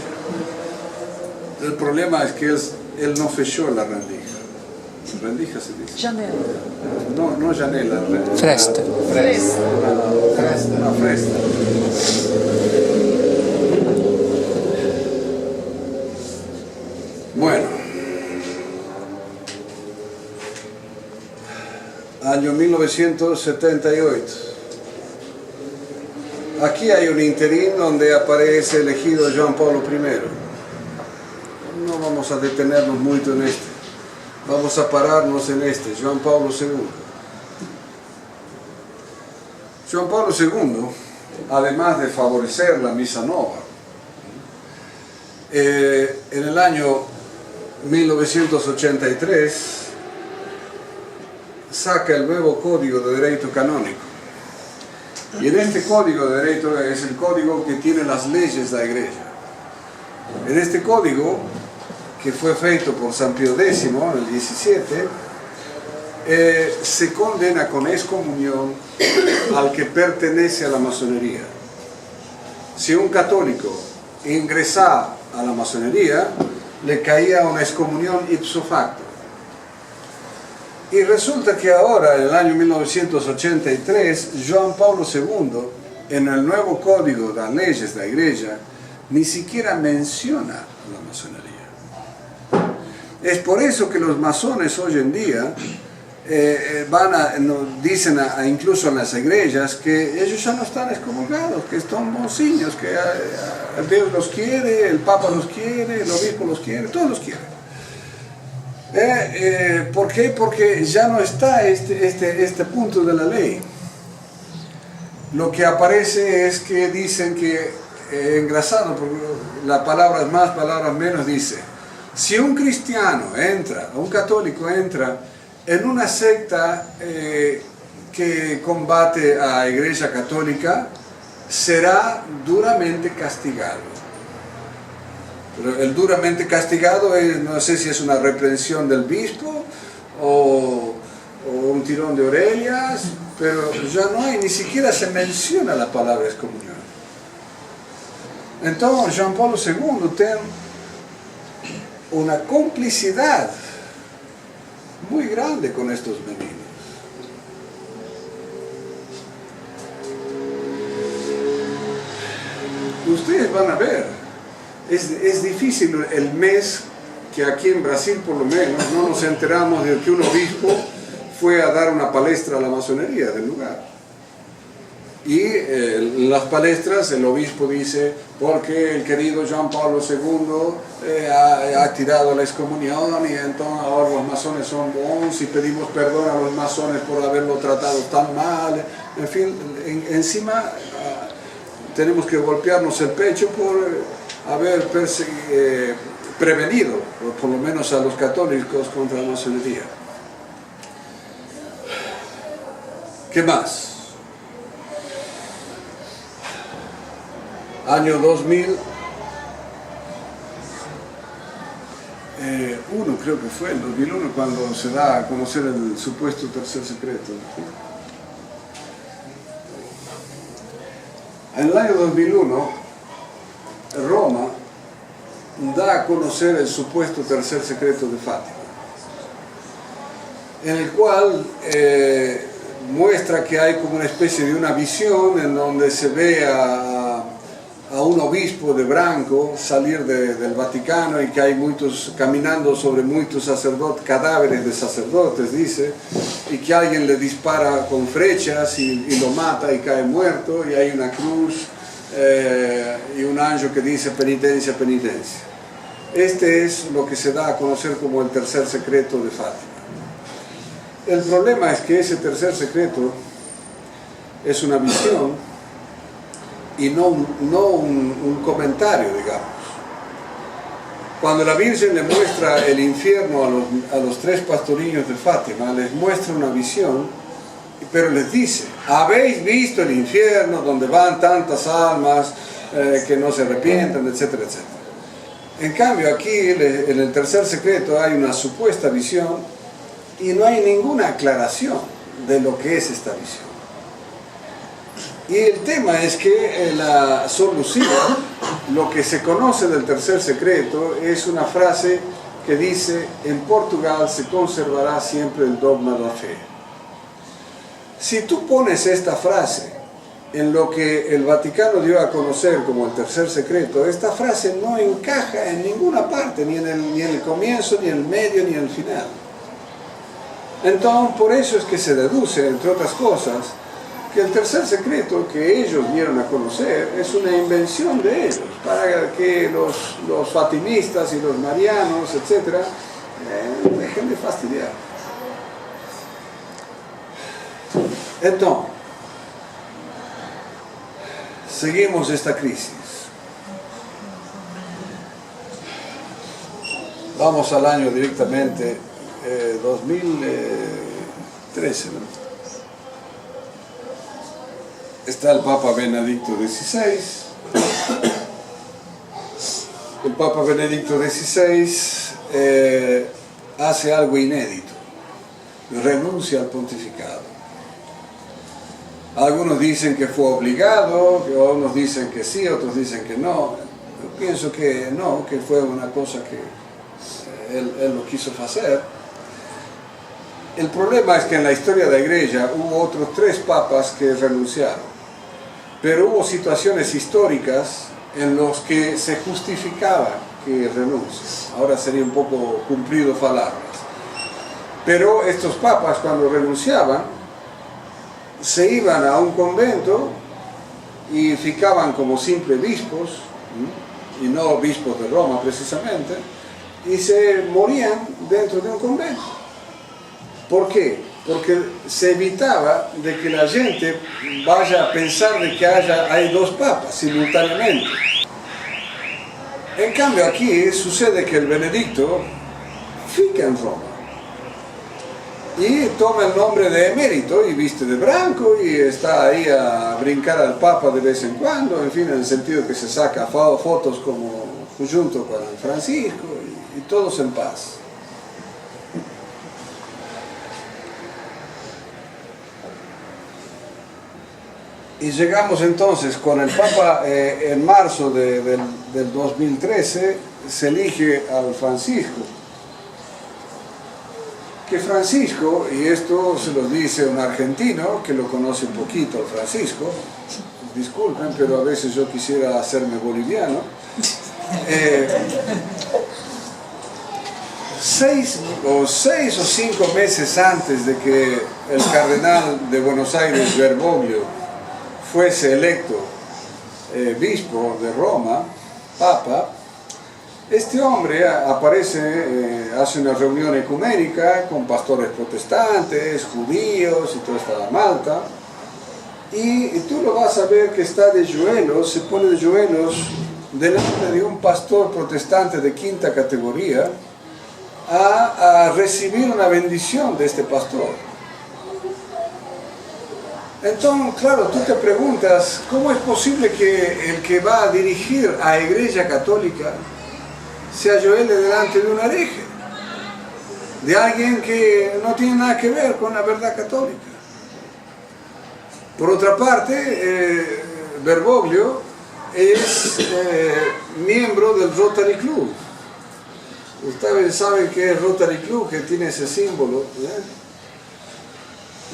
A: El problema es que él no fechó la rendija. Rendija se dice.
C: Janela.
A: No janela.
D: Fresta.
A: Una fresta. Bueno. Año 1978. Aquí hay un interín donde aparece elegido Juan Pablo I. No vamos a detenernos mucho en este. Vamos a pararnos en este, Juan Pablo II. Juan Pablo II, además de favorecer la misa nueva, en el año 1983 saca el nuevo Código de Derecho Canónico. Y en este Código de Derecho es el código que tiene las leyes de la Iglesia. En este código, que fue feito por San Pío X en el 17, se condena con excomunión al que pertenece a la masonería. Si un católico ingresaba a la masonería, le caía una excomunión ipso facto. Y resulta que ahora, en el año 1983, Juan Pablo II, en el nuevo código de las leyes de la Iglesia, ni siquiera menciona la masonería. Es por eso que los masones hoy en día dicen incluso en las iglesias que ellos ya no están excomulgados, que son monseños, que Dios los quiere, el Papa los quiere, el obispo los quiere, todos los quieren. ¿Por qué? Porque ya no está este punto de la ley. Lo que aparece es que dicen que, engrasado, porque la palabra más, palabras menos, dice: si un cristiano entra, un católico entra en una secta que combate a la Iglesia Católica, será duramente castigado. Pero el duramente castigado no sé si es una reprensión del obispo o un tirón de orejas, pero ya no hay, ni siquiera se menciona la palabra excomunión. Entonces Juan Pablo II tiene una complicidad muy grande con estos meninos. Ustedes van a ver, es difícil el mes que aquí en Brasil por lo menos no nos enteramos de que un obispo fue a dar una palestra a la masonería del lugar. Y en las palestras el obispo dice: porque el querido Juan Pablo II ha tirado la excomunión y entonces ahora los masones son bons y pedimos perdón a los masones por haberlo tratado tan mal. En fin, encima tenemos que golpearnos el pecho por haber prevenido, por lo menos a los católicos, contra la masonería. ¿Qué más? Año 2001, creo que fue el 2001 cuando se da a conocer el supuesto tercer secreto. En el año 2001, Roma da a conocer el supuesto tercer secreto de Fátima, en el cual muestra que hay como una especie de una visión en donde se ve a un obispo de branco salir del Vaticano y que hay muchos caminando sobre muchos sacerdotes, cadáveres de sacerdotes, dice, y que alguien le dispara con flechas y lo mata y cae muerto, y hay una cruz y un ángel que dice penitencia, penitencia. Este es lo que se da a conocer como el tercer secreto de Fátima. El problema es que ese tercer secreto es una visión y no un comentario, digamos. Cuando la Virgen le muestra el infierno a los tres pastorillos de Fátima, les muestra una visión, pero les dice, habéis visto el infierno donde van tantas almas que no se arrepienten, etcétera, etcétera. En cambio aquí en el tercer secreto hay una supuesta visión y no hay ninguna aclaración de lo que es esta visión. Y el tema es que la Sor Lucía, lo que se conoce del tercer secreto es una frase que dice: en Portugal se conservará siempre el dogma de la fe. Si tú pones esta frase en lo que el Vaticano dio a conocer como el tercer secreto, esta frase no encaja en ninguna parte, ni en el comienzo, ni en el medio, ni en el final. Entonces, por eso es que se deduce, entre otras cosas, que el tercer secreto que ellos dieron a conocer es una invención de ellos, para que los fatimistas y los marianos, etc., dejen de fastidiar. Entonces, seguimos esta crisis. Vamos al año directamente 2013, ¿no? Está el Papa Benedicto XVI. El Papa Benedicto XVI hace algo inédito, renuncia al pontificado. Algunos dicen que fue obligado, otros dicen que sí, otros dicen que no. Yo pienso que no, que fue una cosa que él lo quiso hacer. El problema es que en la historia de la Iglesia hubo otros 3 papas que renunciaron, pero hubo situaciones históricas en las que se justificaba que renuncie. Ahora sería un poco cumplido falarlas. Pero estos papas, cuando renunciaban, se iban a un convento y ficaban como simples obispos, y no obispos de Roma precisamente, y se morían dentro de un convento. ¿Por qué? Porque se evitaba de que la gente vaya a pensar de que hay 2 papas simultáneamente. En cambio aquí sucede que el Benedicto fica en Roma y toma el nombre de emérito y viste de blanco y está ahí a brincar al Papa de vez en cuando, en fin, en el sentido que se saca fotos como junto con el Francisco y todos en paz. Y llegamos entonces con el Papa en marzo del 2013, se elige al Francisco. Que Francisco, y esto se lo dice un argentino que lo conoce un poquito al Francisco, disculpen, pero a veces yo quisiera hacerme boliviano. 6 o 5 meses antes de que el cardenal de Buenos Aires, Bergoglio, fuese electo obispo de Roma, papa, este hombre aparece, hace una reunión ecuménica con pastores protestantes, judíos y todo estaba Malta, y tú lo vas a ver que está de yuelos, se pone de yuelos delante de un pastor protestante de quinta categoría a recibir una bendición de este pastor. Entonces, claro, tú te preguntas, ¿cómo es posible que el que va a dirigir a la Iglesia Católica se ayoele delante de un hereje? De alguien que no tiene nada que ver con la verdad católica. Por otra parte, Bergoglio es miembro del Rotary Club. Ustedes saben que es Rotary Club, que tiene ese símbolo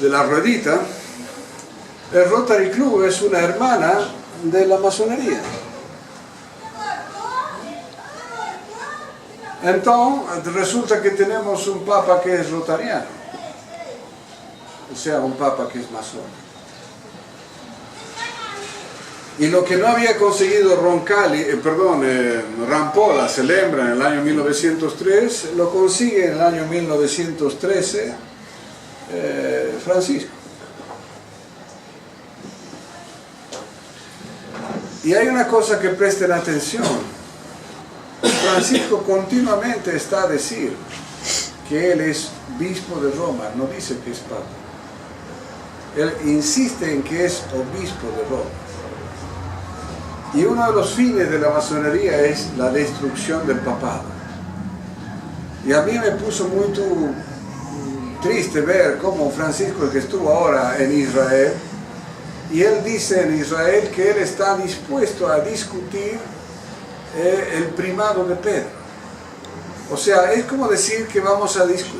A: de la ruedita. El Rotary Club es una hermana de la masonería. Entonces resulta que tenemos un papa que es rotariano, o sea, un papa que es masón. Y lo que no había conseguido Rampolla Celebra en el año 1903, lo consigue en el año 1913 Francisco. Y hay una cosa que presten atención. Francisco continuamente está a decir que él es obispo de Roma, no dice que es papa. Él insiste en que es obispo de Roma. Y uno de los fines de la masonería es la destrucción del papado. Y a mí me puso muy triste ver cómo Francisco, el que estuvo ahora en Israel, y él dice en Israel que él está dispuesto a discutir el primado de Pedro. O sea, es como decir que,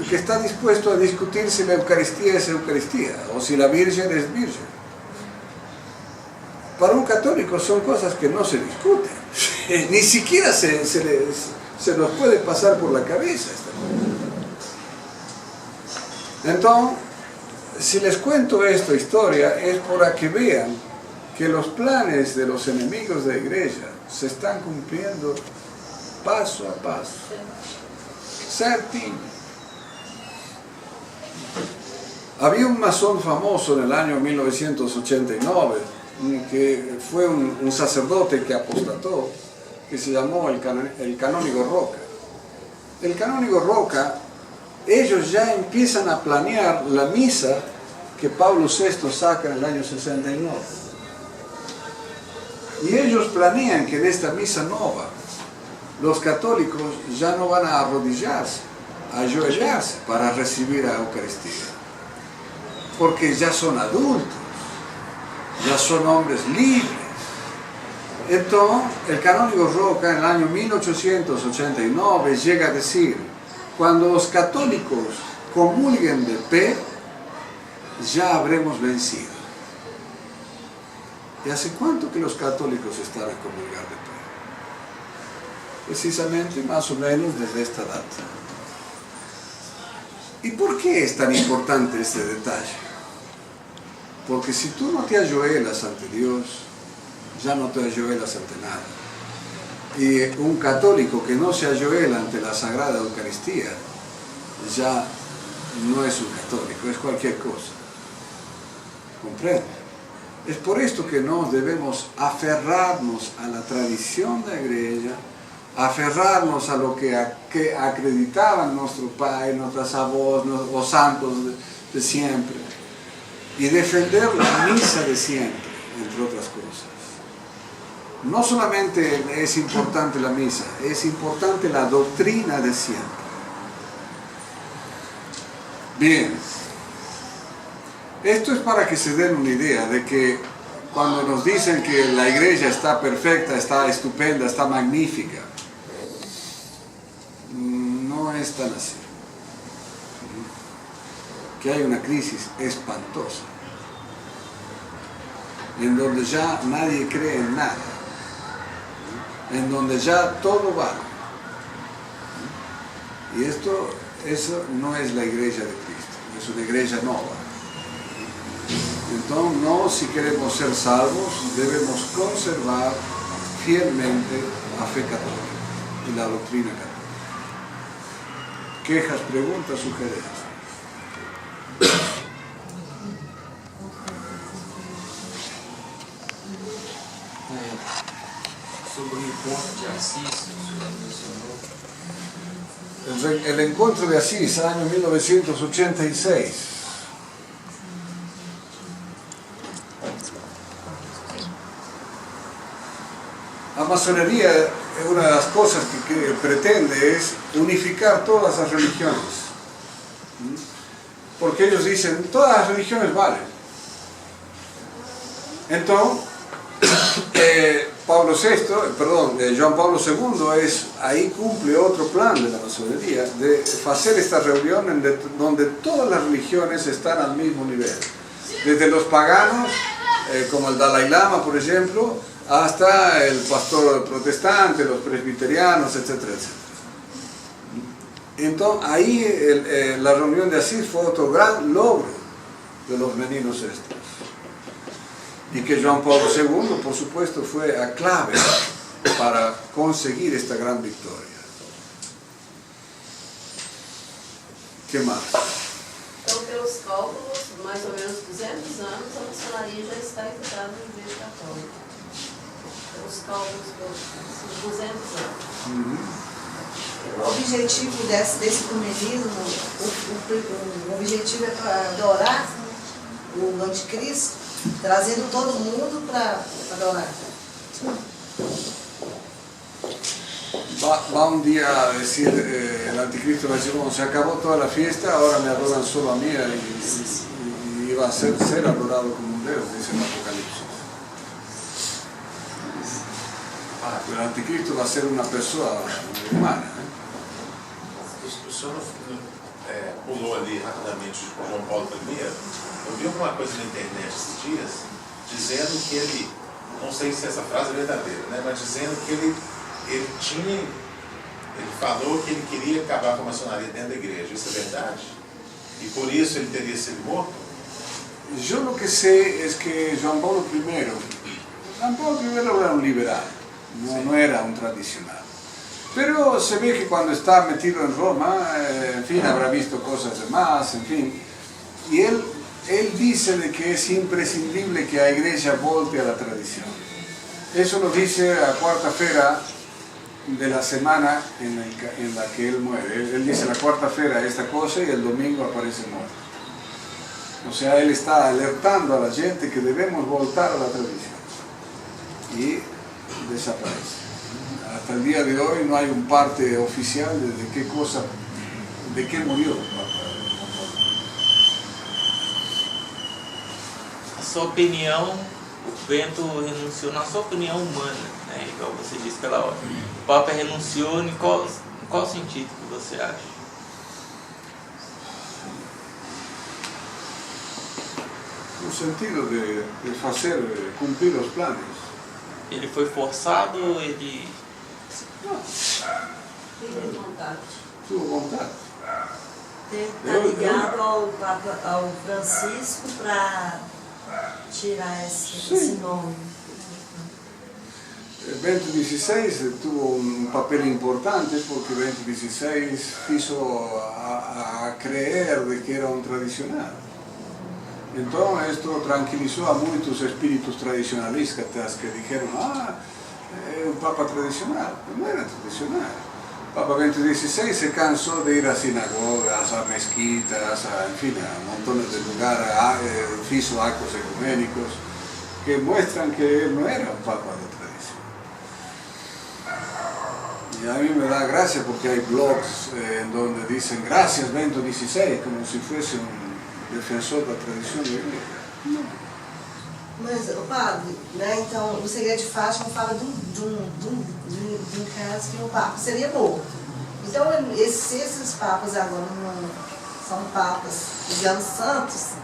A: que está dispuesto a discutir si la Eucaristía es Eucaristía o si la Virgen es Virgen. Para un católico son cosas que no se discuten. Ni siquiera se nos puede pasar por la cabeza esta cosa. Entonces, si les cuento esta historia es para que vean que los planes de los enemigos de la iglesia se están cumpliendo paso a paso, certinho. Había un masón famoso en el año 1989 que fue un sacerdote que apostató, que se llamó el canónigo Roca. El canónigo Roca, ellos ya empiezan a planear la misa que Pablo VI saca en el año 69. Y ellos planean que en esta misa nova los católicos ya no van a arrodillarse, a ajoellarse para recibir la Eucaristía, porque ya son adultos, ya son hombres libres. Entonces, el canónigo Roca en el año 1889 llega a decir: cuando los católicos comulguen de pie, ya habremos vencido. ¿Y hace cuánto que los católicos están a comulgar de pie? Precisamente más o menos desde esta data. ¿Y por qué es tan importante este detalle? Porque si tú no te ayoelas ante Dios, ya no te ayoelas ante nada. Y un católico que no se ayoela ante la Sagrada Eucaristía, ya no es un católico, es cualquier cosa. ¿Comprende? Es por esto que nos debemos aferrarnos a la tradición de la iglesia, aferrarnos a lo que acreditaban nuestro padre, nuestras abuelos, los santos de siempre, y defender la misa de siempre, entre otras cosas. No solamente es importante la misa, es importante la doctrina de siempre. Bien, esto es para que se den una idea de que cuando nos dicen que la iglesia está perfecta, está estupenda, está magnífica, no es tan así. Que hay una crisis espantosa, en donde ya nadie cree en nada, en donde ya todo va. Y eso no es la iglesia de Cristo, es una iglesia nueva. Entonces, no, si queremos ser salvos, debemos conservar fielmente la fe católica y la doctrina católica. Quejas, preguntas, sugerencias.
C: Sobre o encontro de Assis, o senhor mencionou.
A: El encuentro de Asís, año 1986. La masonería, una de las cosas que pretende es unificar todas las religiones. Porque ellos dicen, todas las religiones valen. Entonces, Juan Pablo II ahí cumple otro plan de la masonería, de hacer esta reunión donde todas las religiones están al mismo nivel. Desde los paganos, como el Dalai Lama, por ejemplo, hasta el pastor protestante, los presbiterianos, etcétera, etcétera. Entonces, ahí la reunión de Asís fue otro gran logro de los meninos estos. Y que Juan Pablo II, por supuesto, fue a clave para conseguir esta gran victoria. ¿Qué más?
D: Então, pelos cálculos, mais ou menos 200 anos, a maçonaria já está entrada na Igreja Católica. Pelos cálculos, pelos 200 anos.
E: O objetivo desse comunismo, o objetivo é para adorar o anticristo, trazendo todo mundo para adorar.
A: Va un día a decir, el anticristo va a decir, bueno, se acabó toda la fiesta, ahora me adoran solo a mí y va a ser adorado como un Dios, dice el Apocalipsis. El anticristo va a ser una persona humana.
B: O senhor pulou ali rapidamente o João Paulo I. Eu vi alguma coisa na internet esses dias dizendo que ele, não sei se essa frase é verdadeira, né, mas dizendo que ele falou que ele queria acabar com a maçonaria dentro da igreja. Isso é verdade? E por isso ele teria sido morto?
A: Yo lo que sé es que Juan Pablo I era un liberal, no era un tradicional. Pero se ve que cuando está metido en Roma, en fin, habrá visto cosas de más, en fin. Y él dice de que es imprescindible que la iglesia volte a la tradición. Eso lo dice a cuarta-feira de la semana en la que él muere. Él dice la cuarta-feira esta cosa y el domingo aparece muerto. O sea, él está alertando a la gente que debemos voltar a la tradición. Y desaparece. Hasta el día de hoy no hay un parte oficial de qué murió.
C: A sua opinião, o Bento renunciou, na sua opinião humana, né, igual você disse pela hora. O Papa renunciou em qual sentido que você acha?
A: No sentido de cumplir los planes.
C: Ele foi forçado ou ele...
D: Teve vontade.
A: Tuvo vontade.
E: Está ligado ao Francisco para tirar esse nome.
A: Bento XVI tuvo un papel importante porque Bento XVI hizo a creer de que era un tradicional. Entonces esto tranquilizó a muchos espíritus tradicionalistas que dijeron, un papa tradicional, pero no era tradicional. Papa Bento XVI se cansó de ir a sinagogas, a mezquitas, en fin, a montones de lugares, hizo actos ecuménicos que muestran que él no era un papa de tradición. Y a mí me da gracia porque hay blogs en donde dicen gracias Bento XVI, como si fuese un defensor da tradição da igreja. Não.
E: Mas, padre, né, então, o Segredo de Fátima fala de um caso que o Papa seria morto. Então, esses papas agora não são papas de anos santos,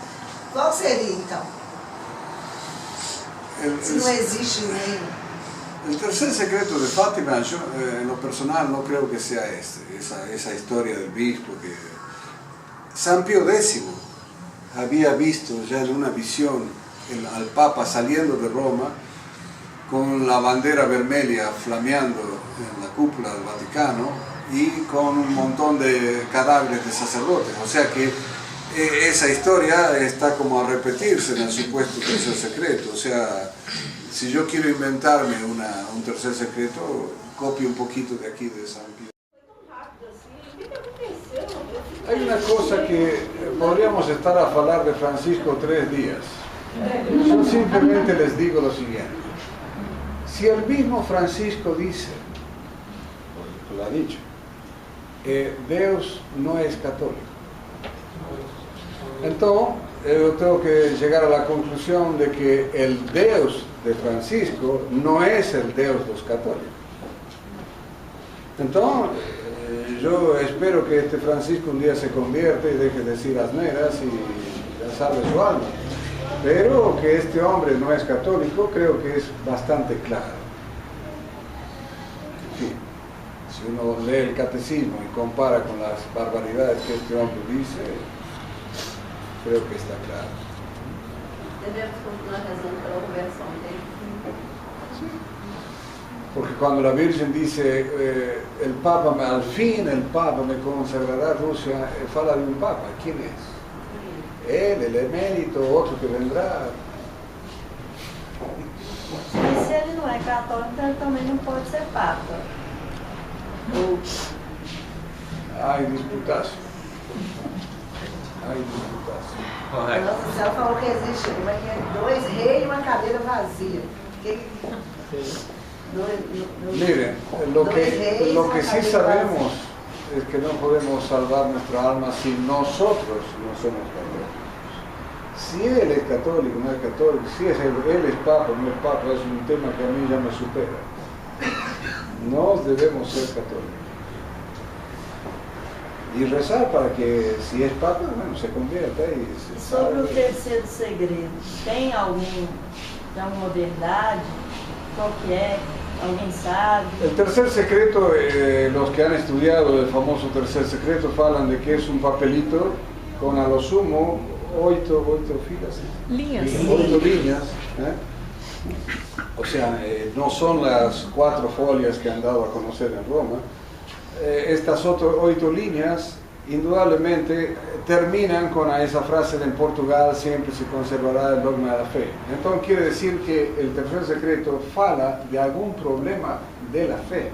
E: qual seria, então? Se não existe nenhum.
A: El tercer secreto de Fátima, yo en lo personal no creo que sea esa historia del obispo que San Pío X había visto ya en una visión al Papa saliendo de Roma con la bandera vermelha flameando en la cúpula del Vaticano y con un montón de cadáveres de sacerdotes. O sea que esa historia está como a repetirse en el supuesto tercer secreto. O sea, si yo quiero inventarme un tercer secreto, copio un poquito de aquí de San Pío. Hay una cosa que podríamos estar a hablar de Francisco 3 días. Yo simplemente les digo lo siguiente. Si el mismo Francisco dice, porque lo ha dicho, Dios no es católico, entonces yo tengo que llegar a la conclusión de que el Dios de Francisco no es el Dios de los católicos. Entonces, yo espero que este Francisco un día se convierta y deje de decir asneras y ya salve su alma. Pero que este hombre no es católico, creo que es bastante claro. Sí. Si uno lee el catecismo y compara con las barbaridades que este hombre dice, creo que está claro.
D: Debemos continuar rezando pela conversão dele.
A: Sí. Porque cuando la Virgen dice, el Papa, al fin el Papa me consagrará Rusia, fala de un Papa. ¿Quién es? Él, el emérito, otro que vendrá.
F: E se ele não é católico, então ele também não pode ser papa.
A: Hay disputación. Hay disputación.
C: Correto.
E: Nossa Senhora falou que existe como é que é, 2 reis e uma cadeira vazia.
A: Miren, lo que sí sabemos es que no podemos salvar nuestra alma si nosotros no somos católicos. Si él es católico, no es católico, si es él es papa, no es papa, es un tema que a mí ya me supera. No debemos ser católicos. Y rezar para que si es papa, bueno, se convierta y se
F: Sobre o
A: salve.
F: terceiro segredo, tem alguma modernidade? Qual que é? Alguém sabe?
A: El tercer secreto, los que han estudiado el famoso tercer secreto hablan de que es un papelito con a lo sumo 8 filas.
G: Linhas.
A: 8 líneas. O sea, no son las 4 folias que han dado a conocer en Roma. Estas 8 líneas indudablemente terminan con esa frase de en Portugal siempre se conservará el dogma de la fe. Entonces quiere decir que el tercer secreto fala de algún problema de la fe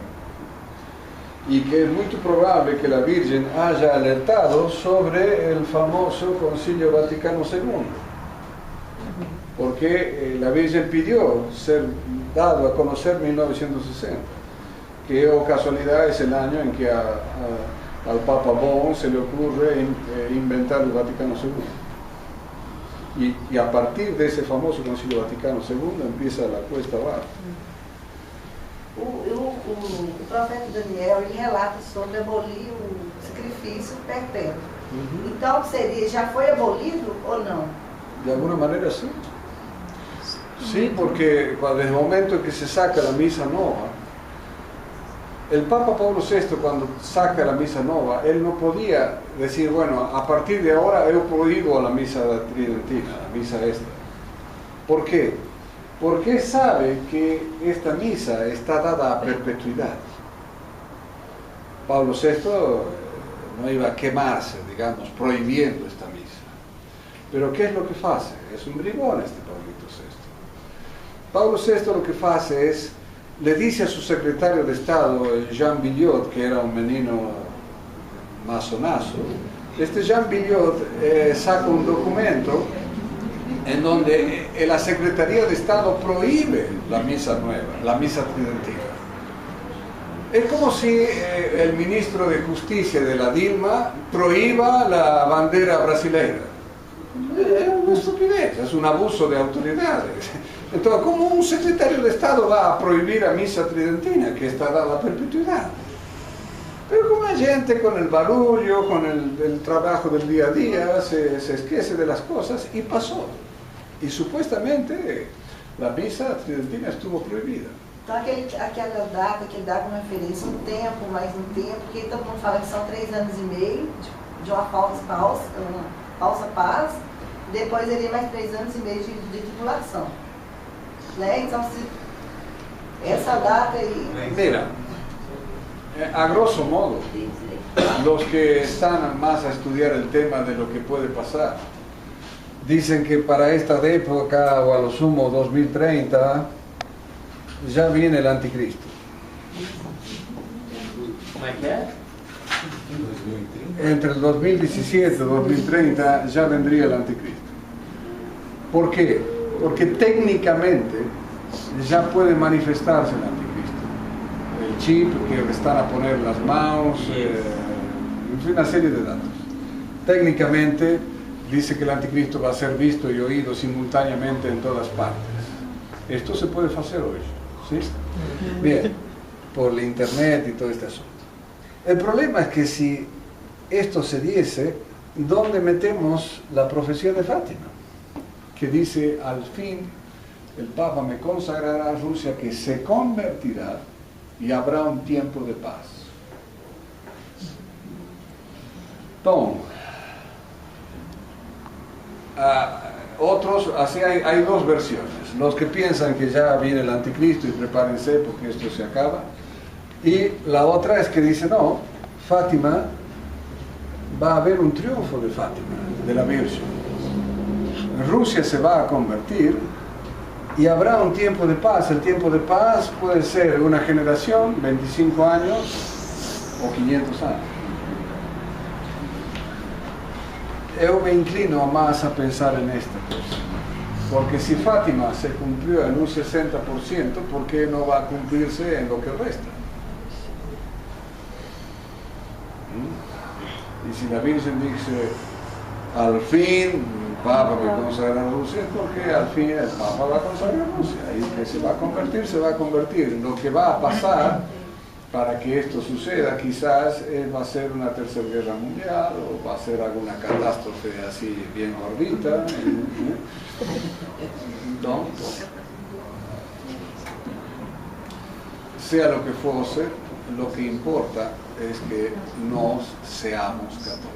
A: y que es muy probable que la Virgen haya alertado sobre el famoso Concilio Vaticano II, porque la Virgen pidió ser dado a conocer 1960, que o casualidad es el año en que al Papa Bon se le ocurre inventar el Vaticano II. Y a partir de ese famoso Concilio Vaticano II empieza la cuesta abajo.
E: O profeta Daniel ele relata sobre abolir o sacrifício perpétuo. Então seria, já foi abolido ou não?
A: De alguna manera sí. Sí, porque desde el momento en que se saca la misa nova, el Papa Pablo VI cuando saca la misa nova, él no podía decir, bueno, a partir de ahora he prohibido a la misa tridentina, la misa esta. ¿Por qué? Porque sabe que esta misa está dada a perpetuidad. Pablo VI no iba a quemarse, digamos, prohibiendo esta misa. Pero ¿qué es lo que hace? Es un bribón este Pablito VI. Pablo VI lo que hace es, le dice a su secretario de Estado, Jean Billot, que era un menino masonazo, este Jean Billot saca un documento en donde la Secretaría de Estado prohíbe la misa nueva, la misa tridentina. Es como si el ministro de Justicia de la Dilma prohíba la bandera brasileña. Es una estupidez, es un abuso de autoridades. Entonces, ¿cómo un secretario de Estado va a prohibir a misa tridentina, que está dada a perpetuidad? Pero como hay gente con el barullo, con el trabajo del día a día, se esquece de las cosas y pasó. Y supuestamente la misa tridentina estuvo prohibida.
E: Então aquela data que ele dá como referência, um tempo, mais um tempo, porque todo mundo fala que são 3 anos e meio de uma falsa paz, depois seria mais 3 anos e meio de tripulação. Né? Então, se essa data aí...
A: Mira, a grosso modo, los que están más a estudiar el tema de lo que puede pasar, dicen que para esta época, o a lo sumo 2030, ya viene el anticristo.
C: Como é que é?
A: Entre el 2017 y 2030 ya vendría el anticristo. ¿Por qué? Porque técnicamente ya puede manifestarse el anticristo. El chip que están a poner las manos, en fin, una serie de datos. Técnicamente dice que el anticristo va a ser visto y oído simultáneamente en todas partes. Esto se puede hacer hoy, ¿sí? Bien, por la internet y todo este asunto. El problema es que si esto se diese, ¿dónde metemos la profecía de Fátima? Que dice, al fin, el Papa me consagrará a Rusia, que se convertirá y habrá un tiempo de paz. Tom, otros, así hay dos versiones. Los que piensan que ya viene el anticristo y prepárense porque esto se acaba. Y la otra es que dice, no, Fátima, va a haber un triunfo de Fátima, de la Virgen. Rusia se va a convertir y habrá un tiempo de paz. El tiempo de paz puede ser una generación, 25 años o 500 años. Yo me inclino más a pensar en esta cosa. Porque si Fátima se cumplió en un 60%, ¿por qué no va a cumplirse en lo que resta? Y si la Virgen dice, al fin el Papa me consagra a Rusia, es porque al fin el Papa va a consagrar a Rusia. Y que se va a convertir, se va a convertir. Lo que va a pasar para que esto suceda quizás va a ser una tercera guerra mundial o va a ser alguna catástrofe así bien gordita. ¿No? Sea lo que fuese, lo que importa es que nos seamos católicos.